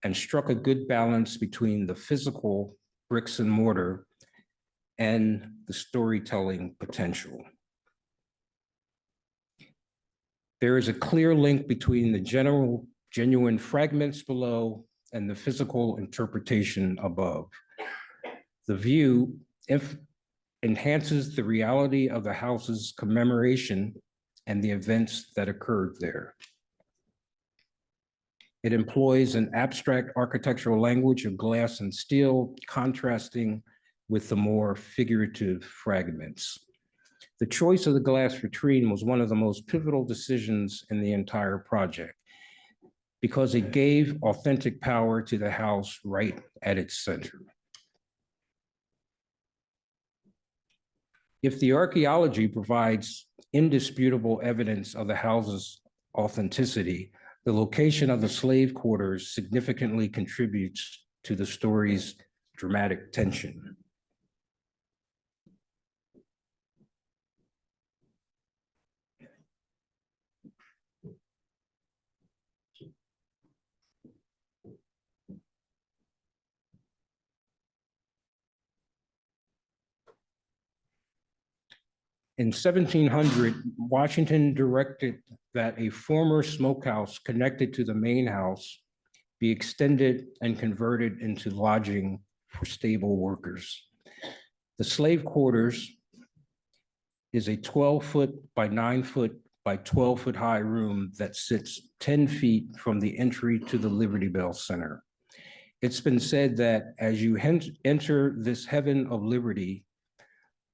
and struck a good balance between the physical bricks and mortar and the storytelling potential. There is a clear link between the genuine fragments below and the physical interpretation above. The view enhances the reality of the house's commemoration and the events that occurred there. It employs an abstract architectural language of glass and steel, contrasting with the more figurative fragments. The choice of the glass vitrine was one of the most pivotal decisions in the entire project, because it gave authentic power to the house right at its center. If the archaeology provides indisputable evidence of the house's authenticity, the location of the slave quarters significantly contributes to the story's dramatic tension. In 1700, Washington directed that a former smokehouse connected to the main house be extended and converted into lodging for stable workers. The slave quarters is a 12-foot by 9-foot by 12-foot high room that sits 10 feet from the entry to the Liberty Bell Center. It's been said that as you enter this heaven of liberty,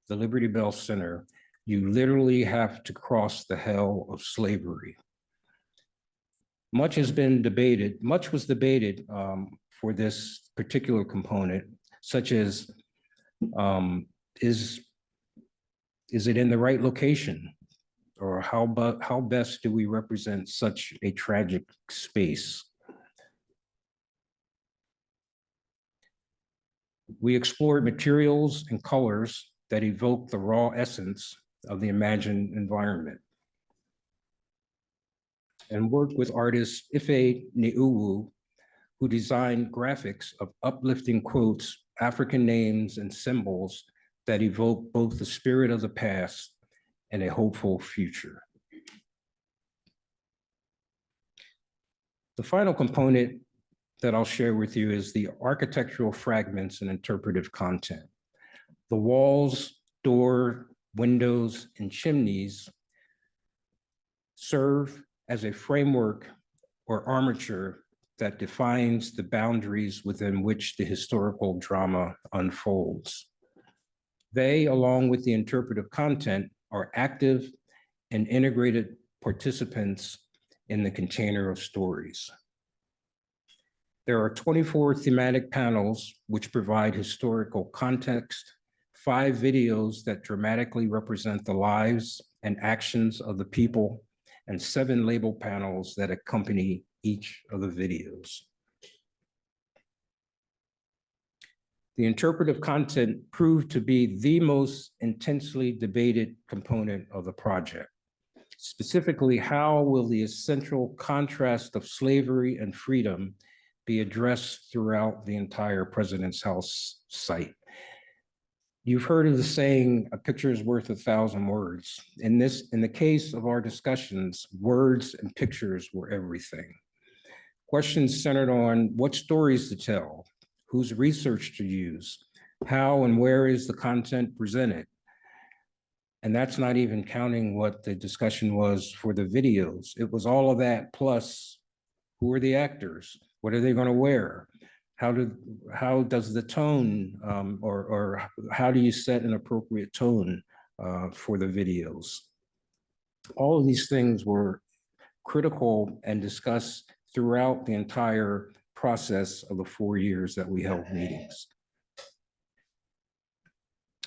the Liberty Bell Center, you literally have to cross the hell of slavery. Much was debated for this particular component, such as, is it in the right location? Or how best do we represent such a tragic space? We explored materials and colors that evoke the raw essence of the imagined environment, and worked with artist Ife Neuwu, who designed graphics of uplifting quotes, African names, and symbols that evoke both the spirit of the past and a hopeful future. The final component that I'll share with you is the architectural fragments and interpretive content. The walls, door, windows, and chimneys serve as a framework or armature that defines the boundaries within which the historical drama unfolds. They, along with the interpretive content, are active and integrated participants in the container of stories. There are 24 thematic panels which provide historical context, 5 videos that dramatically represent the lives and actions of the people, and 7 label panels that accompany each of the videos. The interpretive content proved to be the most intensely debated component of the project. Specifically, how will the essential contrast of slavery and freedom be addressed throughout the entire President's House site? You've heard of the saying, a picture is worth 1,000 words. In the case of our discussions, words and pictures were everything. Questions centered on what stories to tell, whose research to use, how and where is the content presented. And that's not even counting what the discussion was for the videos. It was all of that plus who are the actors? What are they going to wear? How does the tone or how do you set an appropriate tone for the videos? All of these things were critical and discussed throughout the entire process of the 4 years that we held meetings.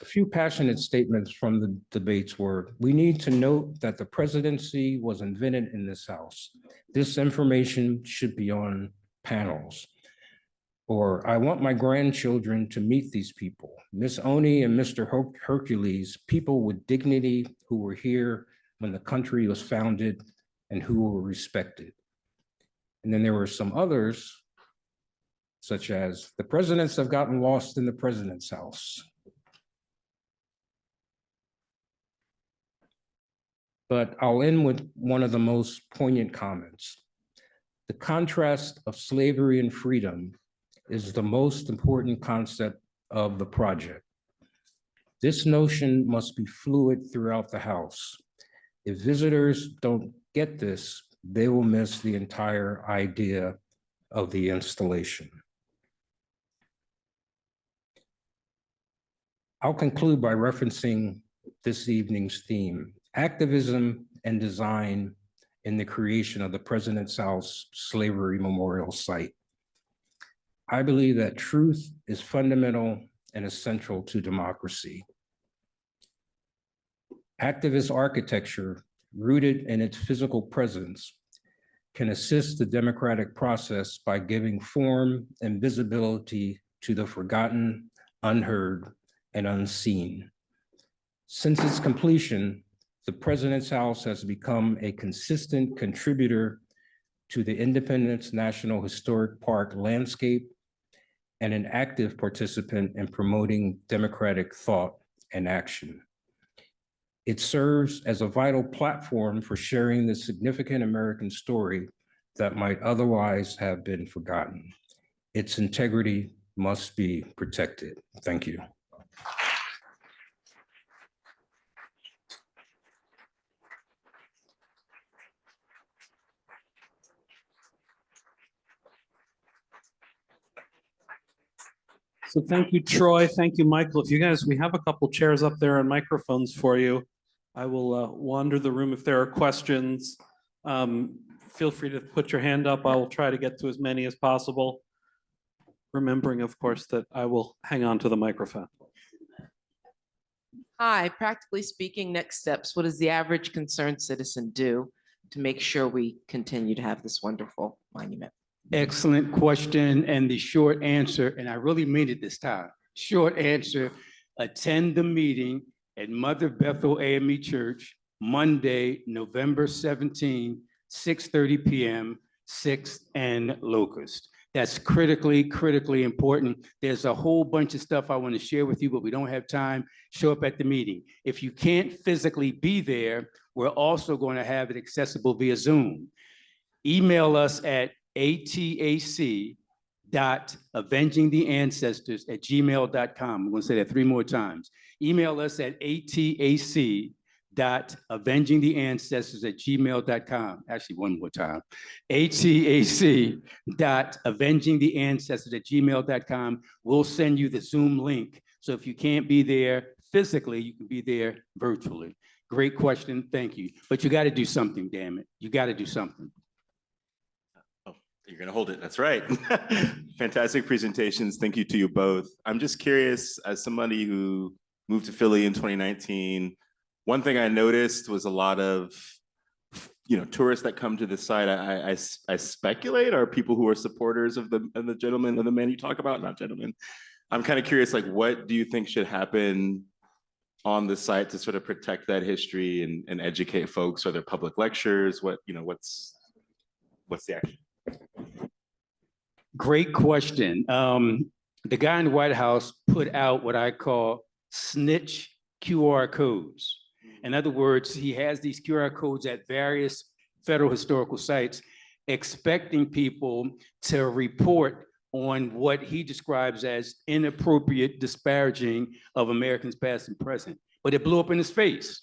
A few passionate statements from the debates were, we need to note that the presidency was invented in this house. This information should be on panels. Or, I want my grandchildren to meet these people. Miss Oni and Mr. Hercules, people with dignity who were here when the country was founded and who were respected. And then there were some others, such as the presidents have gotten lost in the president's house. But I'll end with one of the most poignant comments. The contrast of slavery and freedom is the most important concept of the project. This notion must be fluid throughout the house. If visitors don't get this, they will miss the entire idea of the installation. I'll conclude by referencing this evening's theme, activism and design in the creation of the President's House Slavery Memorial Site. I believe that truth is fundamental and essential to democracy. Activist architecture, rooted in its physical presence, can assist the democratic process by giving form and visibility to the forgotten, unheard, and unseen. Since its completion, the President's House has become a consistent contributor to the Independence National Historic Park landscape and an active participant in promoting democratic thought and action. It serves as a vital platform for sharing the significant American story that might otherwise have been forgotten. Its integrity must be protected. Thank you. So thank you, Troy. Thank you, Michael. If you guys, we have a couple chairs up there and microphones for you. I will wander the room if there are questions. Feel free to put your hand up. I will try to get to as many as possible. Remembering, of course, that I will hang on to the microphone. Hi, practically speaking, next steps. What does the average concerned citizen do to make sure we continue to have this wonderful monument? Excellent question. And the short answer, and I really mean it this time, Short answer, attend the meeting at Mother Bethel AME Church, Monday, November 17, 6:30 p.m., 6th and Locust. That's critically important. There's a whole bunch of stuff I want to share with you, but we don't have time. Show up at the meeting. If you can't physically be there, we're also going to have it accessible via Zoom. Email us at atac.avengingtheancestors@gmail.com. I'm going to say that 3 more times. Email us at atac.avengingtheancestors@gmail.com. Actually, 1 more time. atac.avengingtheancestors@gmail.com. We'll send you the Zoom link. So if you can't be there physically, you can be there virtually. Great question. Thank you. But you got to do something, damn it. You got to do something. You're going to hold it. That's right. Fantastic presentations. Thank you to you both. I'm just curious, as somebody who moved to Philly in 2019, one thing I noticed was a lot of, tourists that come to the site. I speculate are people who are supporters of the gentleman, of the man you talk about, not gentleman. I'm kind of curious, like, what do you think should happen on the site to sort of protect that history and educate folks? Are there public lectures? What's the action? Great question. The guy in the White House put out what I call snitch QR codes. In other words, he has these QR codes at various federal historical sites, expecting people to report on what he describes as inappropriate disparaging of Americans past and present. But it blew up in his face.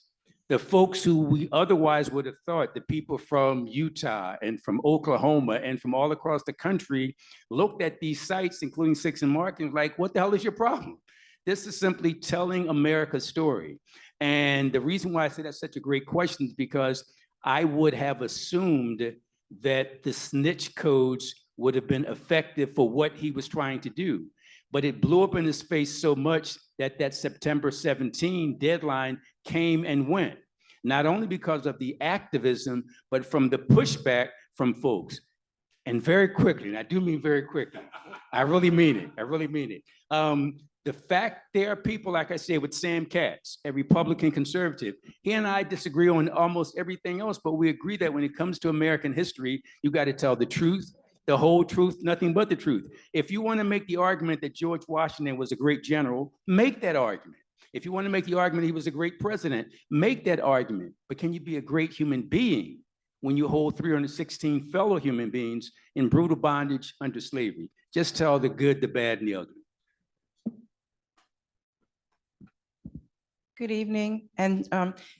The folks who we otherwise would have thought, the people from Utah and from Oklahoma and from all across the country, looked at these sites, including 6th and Mark, and like, what the hell is your problem? This is simply telling America's story. And the reason why I say that's such a great question is because I would have assumed that the snitch codes would have been effective for what he was trying to do. But it blew up in his face so much that September 17 deadline came and went, not only because of the activism, but from the pushback from folks. And very quickly, and I do mean very quickly, I really mean it, the fact there are people, like I said, with Sam Katz, a Republican conservative, he and I disagree on almost everything else, but we agree that when it comes to American history, you got to tell the truth, the whole truth, nothing but the truth. If you want to make the argument that George Washington was a great general, make that argument. If you want to make the argument he was a great president, make that argument. But can you be a great human being when you hold 316 fellow human beings in brutal bondage under slavery? Just tell the good, the bad, and the ugly. Good evening, and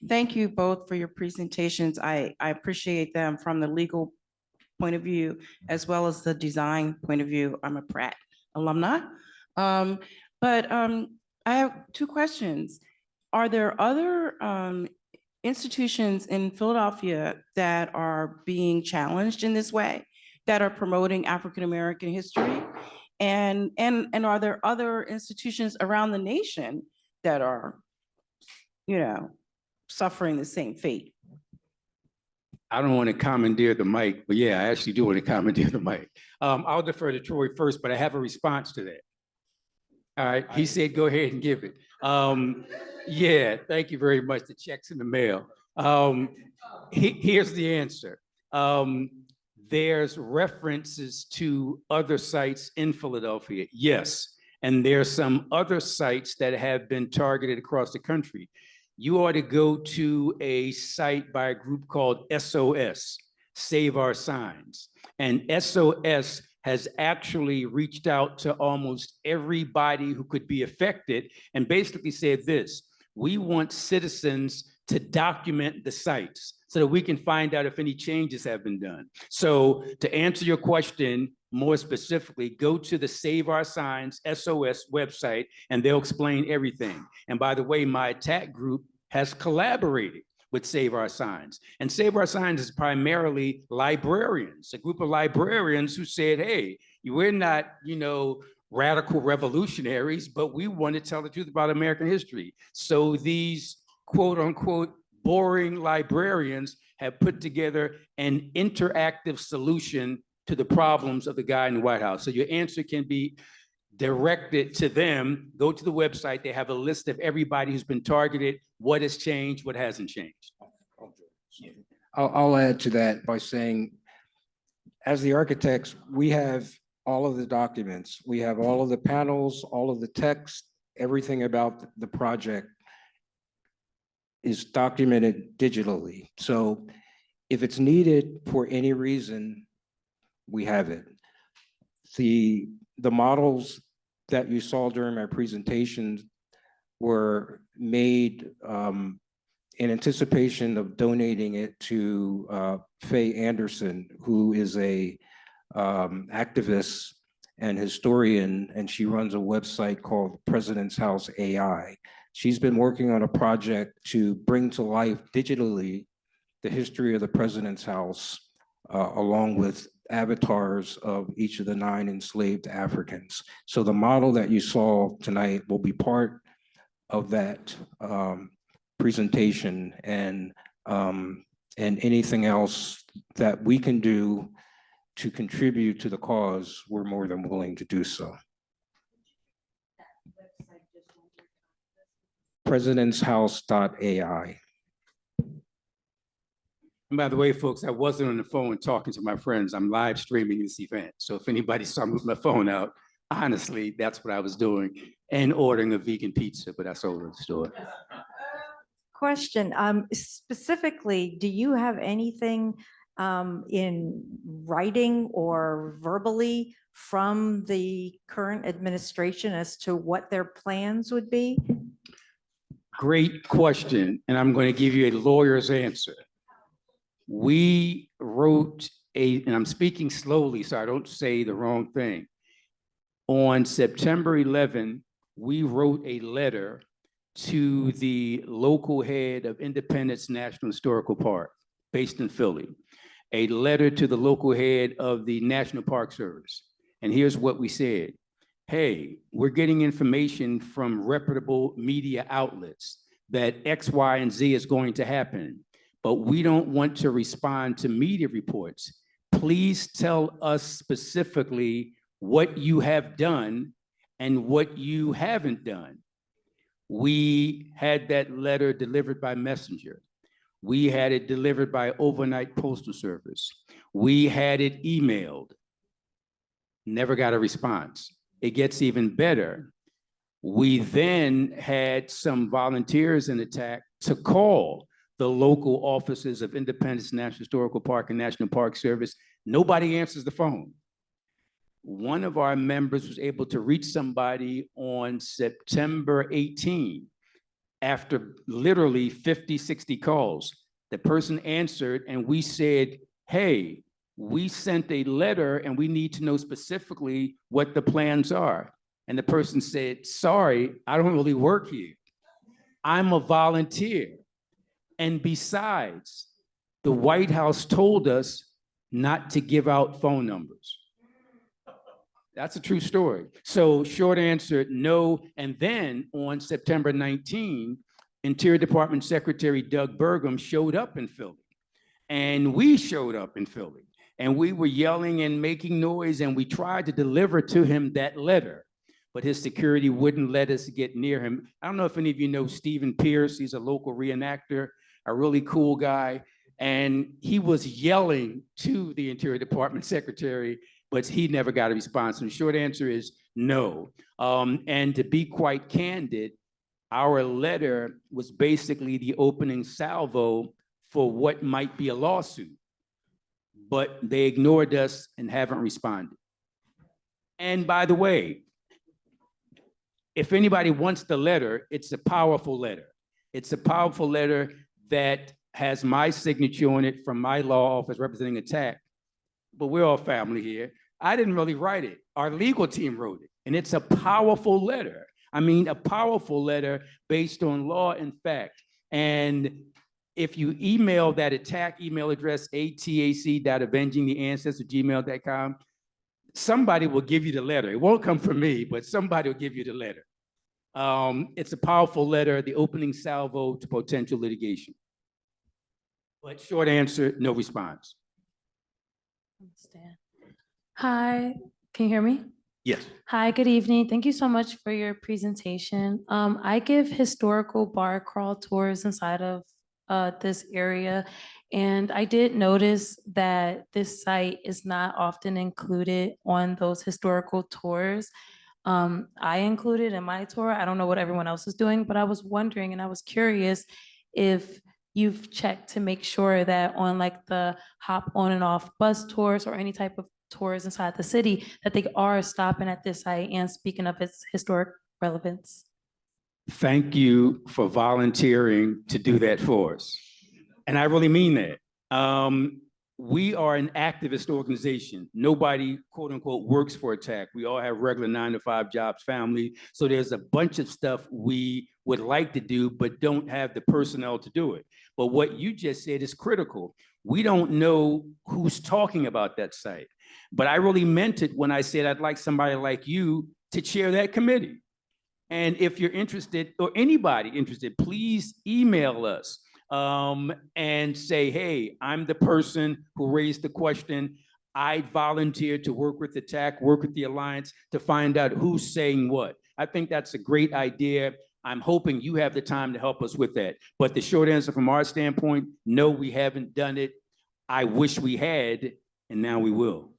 thank you both for your presentations. I appreciate them from the legal point of view as well as the design point of view. I'm a Pratt alumna. But I have 2 questions. Are there other institutions in Philadelphia that are being challenged in this way, that are promoting African-American history? And are there other institutions around the nation that are suffering the same fate? I don't want to commandeer the mic, but yeah, I actually do want to commandeer the mic. I'll defer to Troy first, but I have a response to that. All right, he said, go ahead and give it. Yeah, thank you very much. The check's in the mail. Here's the answer. There's references to other sites in Philadelphia, yes. And there's some other sites that have been targeted across the country. You ought to go to a site by a group called SOS, Save Our Signs. And SOS has actually reached out to almost everybody who could be affected and basically said this: we want citizens to document the sites so that we can find out if any changes have been done. So to answer your question more specifically, go to the Save Our Signs SOS website and they'll explain everything. And by the way, my attack group has collaborated with Save Our Signs. And Save Our Signs is primarily librarians, a group of librarians who said, hey, we're not, radical revolutionaries, but we want to tell the truth about American history. So these quote unquote boring librarians have put together an interactive solution to the problems of the guy in the White House. So your answer can be direct it to them, go to the website, they have a list of everybody who's been targeted, what has changed, what hasn't changed. I'll add to that by saying, as the architects, we have all of the documents. We have all of the panels, all of the text, everything about the project is documented digitally. So if it's needed for any reason, we have it. The models that you saw during my presentation were made in anticipation of donating it to Faye Anderson, who is a activist and historian, and she runs a website called President's House AI. She's been working on a project to bring to life digitally the history of the President's House, along with avatars of each of the 9 enslaved Africans. So the model that you saw tonight will be part of that presentation, and anything else that we can do to contribute to the cause, we're more than willing to do so. presidentshouse.ai. And by the way, folks, I wasn't on the phone talking to my friends. I'm live streaming this event. So if anybody saw me with my phone out, honestly, that's what I was doing, and ordering a vegan pizza, but that's over the store. Question, specifically, do you have anything in writing or verbally from the current administration as to what their plans would be? Great question, and I'm going to give you a lawyer's answer. We wrote and I'm speaking slowly so I don't say the wrong thing. On September 11, we wrote a letter to the local head of Independence National Historical Park, based in Philly, a letter to the local head of the National Park Service. And here's what we said. Hey, we're getting information from reputable media outlets that X, Y, and Z is going to happen, but we don't want to respond to media reports. Please tell us specifically what you have done and what you haven't done. We had that letter delivered by messenger. We had it delivered by overnight postal service. We had it emailed. Never got a response. It gets even better. We then had some volunteers in attack to call the local offices of Independence National Historical Park and National Park Service. Nobody answers the phone. One of our members was able to reach somebody on September 18 after literally 50, 60 calls. The person answered and we said, hey, we sent a letter and we need to know specifically what the plans are. And the person said, sorry, I don't really work here. I'm a volunteer. And besides, the White House told us not to give out phone numbers. That's a true story. So short answer, no. And then on September 19, Interior Department Secretary Doug Burgum showed up in Philly. And we showed up in Philly. And we were yelling and making noise, and we tried to deliver to him that letter, but his security wouldn't let us get near him. I don't know if any of you know Stephen Pierce. He's a local reenactor, a really cool guy. And he was yelling to the Interior Department Secretary, but he never got a response. And the short answer is no. And to be quite candid, our letter was basically the opening salvo for what might be a lawsuit, but they ignored us and haven't responded. And by the way, if anybody wants the letter, it's a powerful letter. It's a powerful letter that has my signature on it from my law office representing attack, but we're all family here. I didn't really write it. Our legal team wrote it, and it's a powerful letter. I mean, a powerful letter based on law and fact. And if you email that attack email address, atac.avengingtheancestors@gmail.com, somebody will give you the letter. It won't come from me, but somebody will give you the letter. It's a powerful letter, the opening salvo to potential litigation. But short answer, no response. Hi, can you hear me? Yes. Hi, good evening. Thank you so much for your presentation. I give historical bar crawl tours inside of this area. And I did notice that this site is not often included on those historical tours. I included in my tour. I don't know what everyone else is doing, but I was wondering and I was curious if you've checked to make sure that on like the hop on and off bus tours or any type of tours inside the city, that they are stopping at this site and speaking of its historic relevance. Thank you for volunteering to do that for us. And I really mean that. We are an activist organization. Nobody, quote unquote, works for ATTAC. We all have regular 9-to-5 jobs, family. So there's a bunch of stuff we would like to do, but don't have the personnel to do it. But what you just said is critical. We don't know who's talking about that site. But I really meant it when I said I'd like somebody like you to chair that committee. And if you're interested, or anybody interested, please email us and say, hey, I'm the person who raised the question. I volunteered to work with ATTAC, work with the Alliance to find out who's saying what. I think that's a great idea. I'm hoping you have the time to help us with that. But the short answer from our standpoint, no, we haven't done it. I wish we had, and now we will.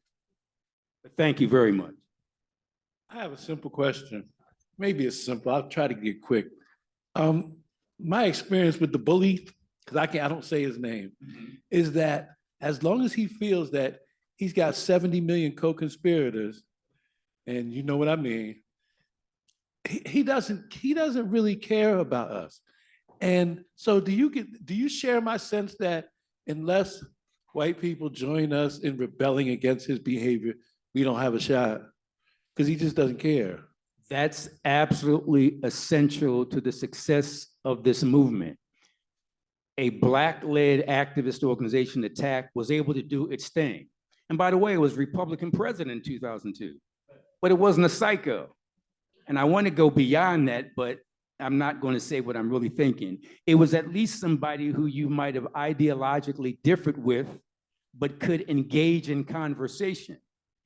But thank you very much. I have a simple question. Maybe it's simple. I'll try to get quick. My experience with the bully, because I don't say his name, is that as long as he feels that he's got 70 million co-conspirators, and you know what I mean, he doesn't really care about us. And so do you share my sense that unless white people join us in rebelling against his behavior, we don't have a shot? Because he just doesn't care. That's absolutely essential to the success of this movement. A Black-led activist organization, ATTAC, was able to do its thing. And by the way, it was Republican president in 2002, but it wasn't a psycho. And I want to go beyond that, but I'm not going to say what I'm really thinking. It was at least somebody who you might have ideologically differed with, but could engage in conversation.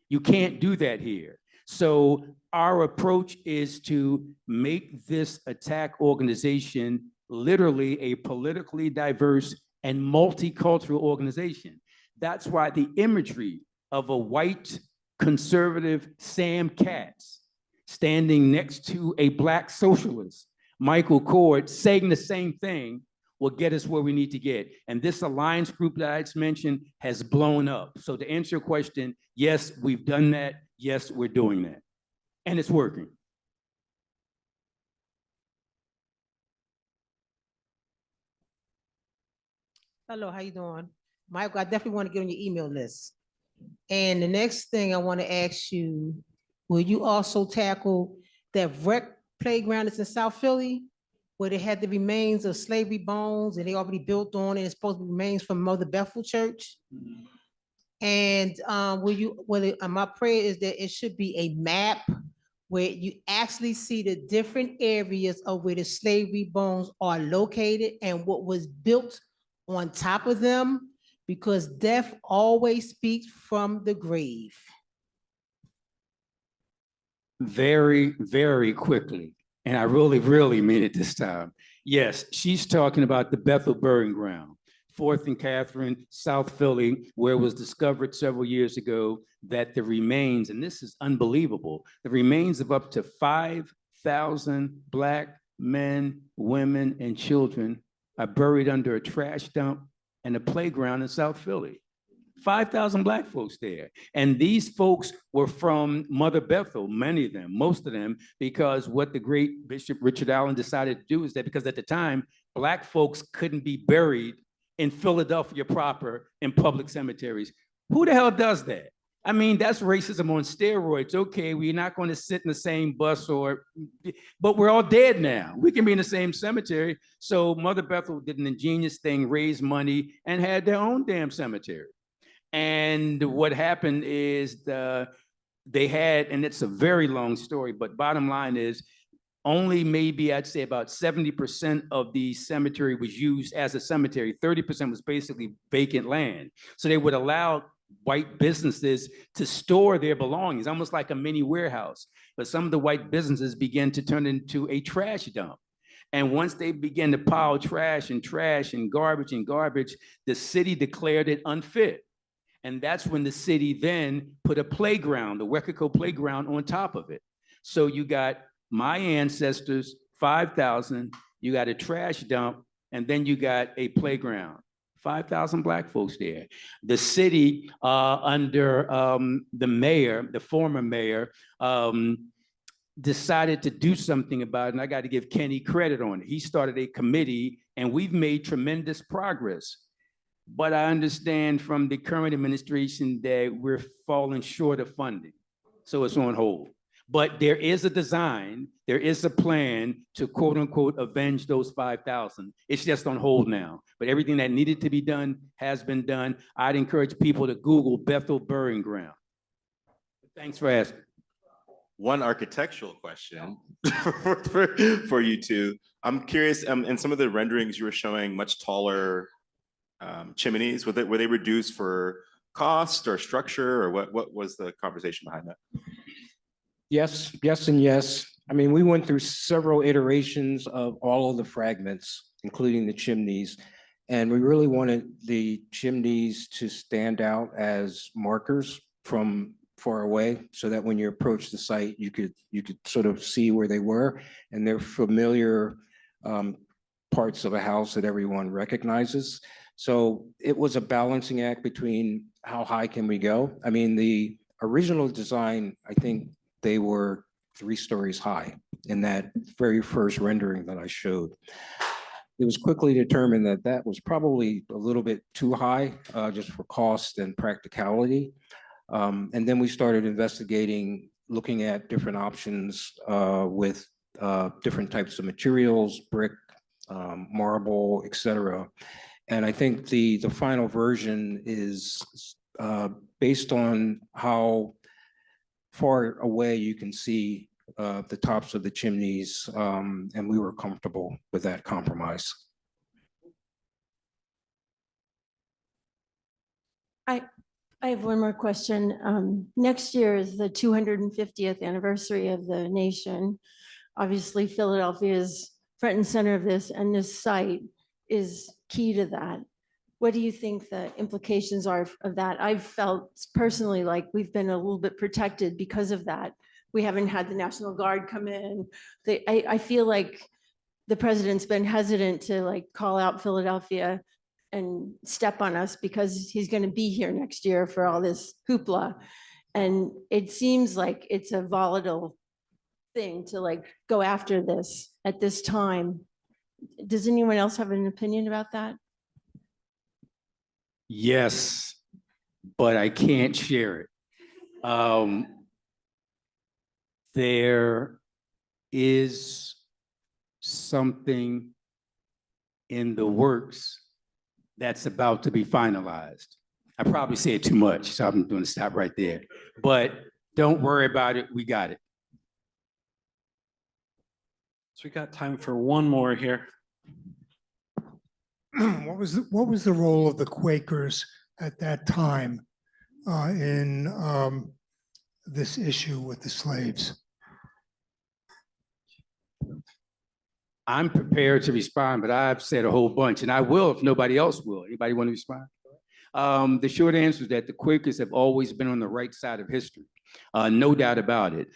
You can't do that here. So our approach is to make this ATTAC organization literally a politically diverse and multicultural organization. That's why the imagery of a white conservative Sam Katz standing next to a Black socialist, Michael Coard, saying the same thing will get us where we need to get. And this alliance group that I just mentioned has blown up. So to answer your question, yes, we've done that. Yes, we're doing that. And it's working. Hello, how you doing? Michael, I definitely want to get on your email list. And the next thing I want to ask you, will you also tackle that wreck playground that's in South Philly, where they had the remains of slavery bones and they already built on it, it's supposed to be remains from Mother Bethel Church? And my prayer is that it should be a map where you actually see the different areas of where the slavery bones are located and what was built on top of them, because death always speaks from the grave. Very, very quickly. And I really, really mean it this time. Yes, she's talking about the Bethel Burying Ground, 4th and Catherine, South Philly, where it was discovered several years ago that the remains, and this is unbelievable, the remains of up to 5,000 Black men, women, and children are buried under a trash dump and a playground in South Philly. 5,000 Black folks there. And these folks were from Mother Bethel, many of them, most of them, because what the great Bishop Richard Allen decided to do is that because at the time, Black folks couldn't be buried in Philadelphia proper in public cemeteries. Who the hell does that? I mean, that's racism on steroids. Okay, we're not going to sit in the same bus but we're all dead now. We can be in the same cemetery. So Mother Bethel did an ingenious thing, raised money, and had their own damn cemetery. And what happened is they had, and it's a very long story, but bottom line is only maybe I'd say about 70% of the cemetery was used as a cemetery. 30% was basically vacant land. So they would allow white businesses to store their belongings, almost like a mini warehouse. But some of the white businesses began to turn into a trash dump. And once they began to pile trash and garbage, the city declared it unfit. And that's when the city then put a playground, the Wekico playground on top of it. So you got my ancestors, 5,000, you got a trash dump, and then you got a playground. 5,000 Black folks there. The city under the mayor, the former mayor, decided to do something about it, and I got to give Kenny credit on it. He started a committee, and we've made tremendous progress. But I understand from the current administration that we're falling short of funding, so it's on hold. But there is a design, there is a plan to quote unquote avenge those 5,000. It's just on hold now. But everything that needed to be done has been done. I'd encourage people to Google Bethel Burying Ground. Thanks for asking. One architectural question for you two. I'm curious, in some of the renderings you were showing much taller chimneys. Were they reduced for cost or structure, or what was the conversation behind that? Yes, yes, and yes. I mean, we went through several iterations of all of the fragments, including the chimneys. And we really wanted the chimneys to stand out as markers from far away, so that when you approach the site, you could sort of see where they were. And they're familiar parts of a house that everyone recognizes. So it was a balancing act between how high can we go? I mean, the original design, I think they were 3 stories high in that very first rendering that I showed. It was quickly determined that that was probably a little bit too high just for cost and practicality. And then we started investigating, looking at different options with different types of materials, brick, marble, et cetera. And I think the final version is based on how far away you can see the tops of the chimneys, and we were comfortable with that compromise. I have one more question. Next year is the 250th anniversary of the nation. Obviously, Philadelphia is front and center of this, and this site is key to that. What do you think the implications are of that? I've felt personally like we've been a little bit protected because of that. We haven't had the National Guard come in. I feel like the president's been hesitant to like call out Philadelphia and step on us because he's going to be here next year for all this hoopla. And it seems like it's a volatile thing to like go after this at this time. Does anyone else have an opinion about that? Yes, but I can't share it. There is something in the works that's about to be finalized. I probably said too much, so I'm going to stop right there. But don't worry about it. We got it. So we got time for one more here. What was the role of the Quakers at that time in this issue with the slaves? I'm prepared to respond, but I've said a whole bunch, and I will if nobody else will. Anybody want to respond? The short answer is that the Quakers have always been on the right side of history. No doubt about it.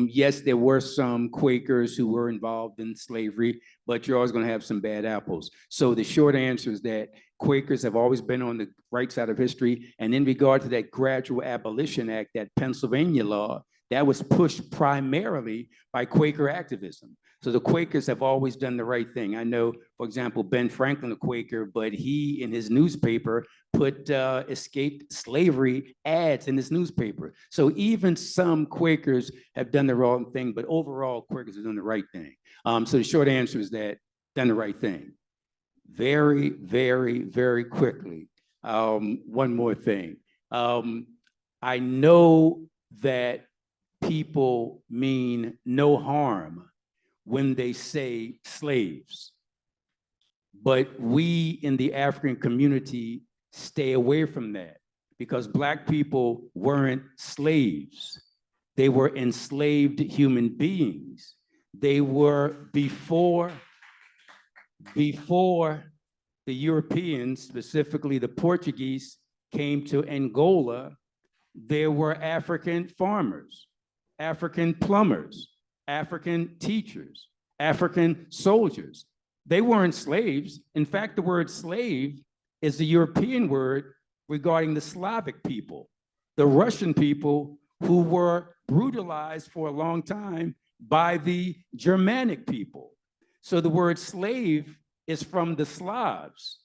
Yes, there were some Quakers who were involved in slavery, but you're always going to have some bad apples. So the short answer is that Quakers have always been on the right side of history. And in regard to that Gradual Abolition Act, that Pennsylvania law, that was pushed primarily by Quaker activism. So the Quakers have always done the right thing. I know, for example, Ben Franklin, a Quaker, but he in his newspaper put escaped slavery ads in his newspaper. So even some Quakers have done the wrong thing, but overall Quakers have done the right thing. So the short answer is that done the right thing. Very, very, very quickly, one more thing. I know that people mean no harm when they say slaves, but we in the African community stay away from that because Black people weren't slaves. They were enslaved human beings. They were before the Europeans, specifically the Portuguese, came to Angola, there were African farmers, African plumbers, African teachers, African soldiers. They weren't slaves. In fact, the word slave is the European word regarding the Slavic people, the Russian people who were brutalized for a long time by the Germanic people. So the word slave is from the Slavs.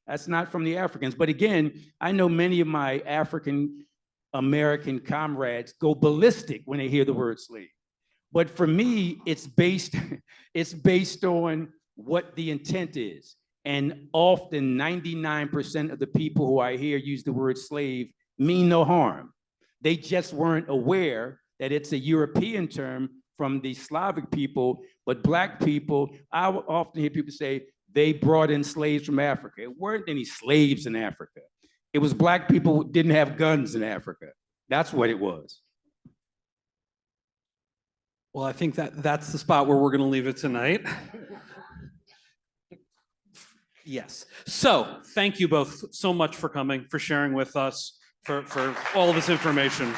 That's not from the Africans. But again, I know many of my African American comrades go ballistic when they hear the word slave. But for me, it's based on what the intent is. And often 99% of the people who I hear use the word slave mean no harm. They just weren't aware that it's a European term from the Slavic people, but Black people, I would often hear people say they brought in slaves from Africa. It weren't any slaves in Africa. It was Black people who didn't have guns in Africa. That's what it was. Well, I think that's the spot where we're going to leave it tonight. Yes. So thank you both so much for coming, for sharing with us, for all this information.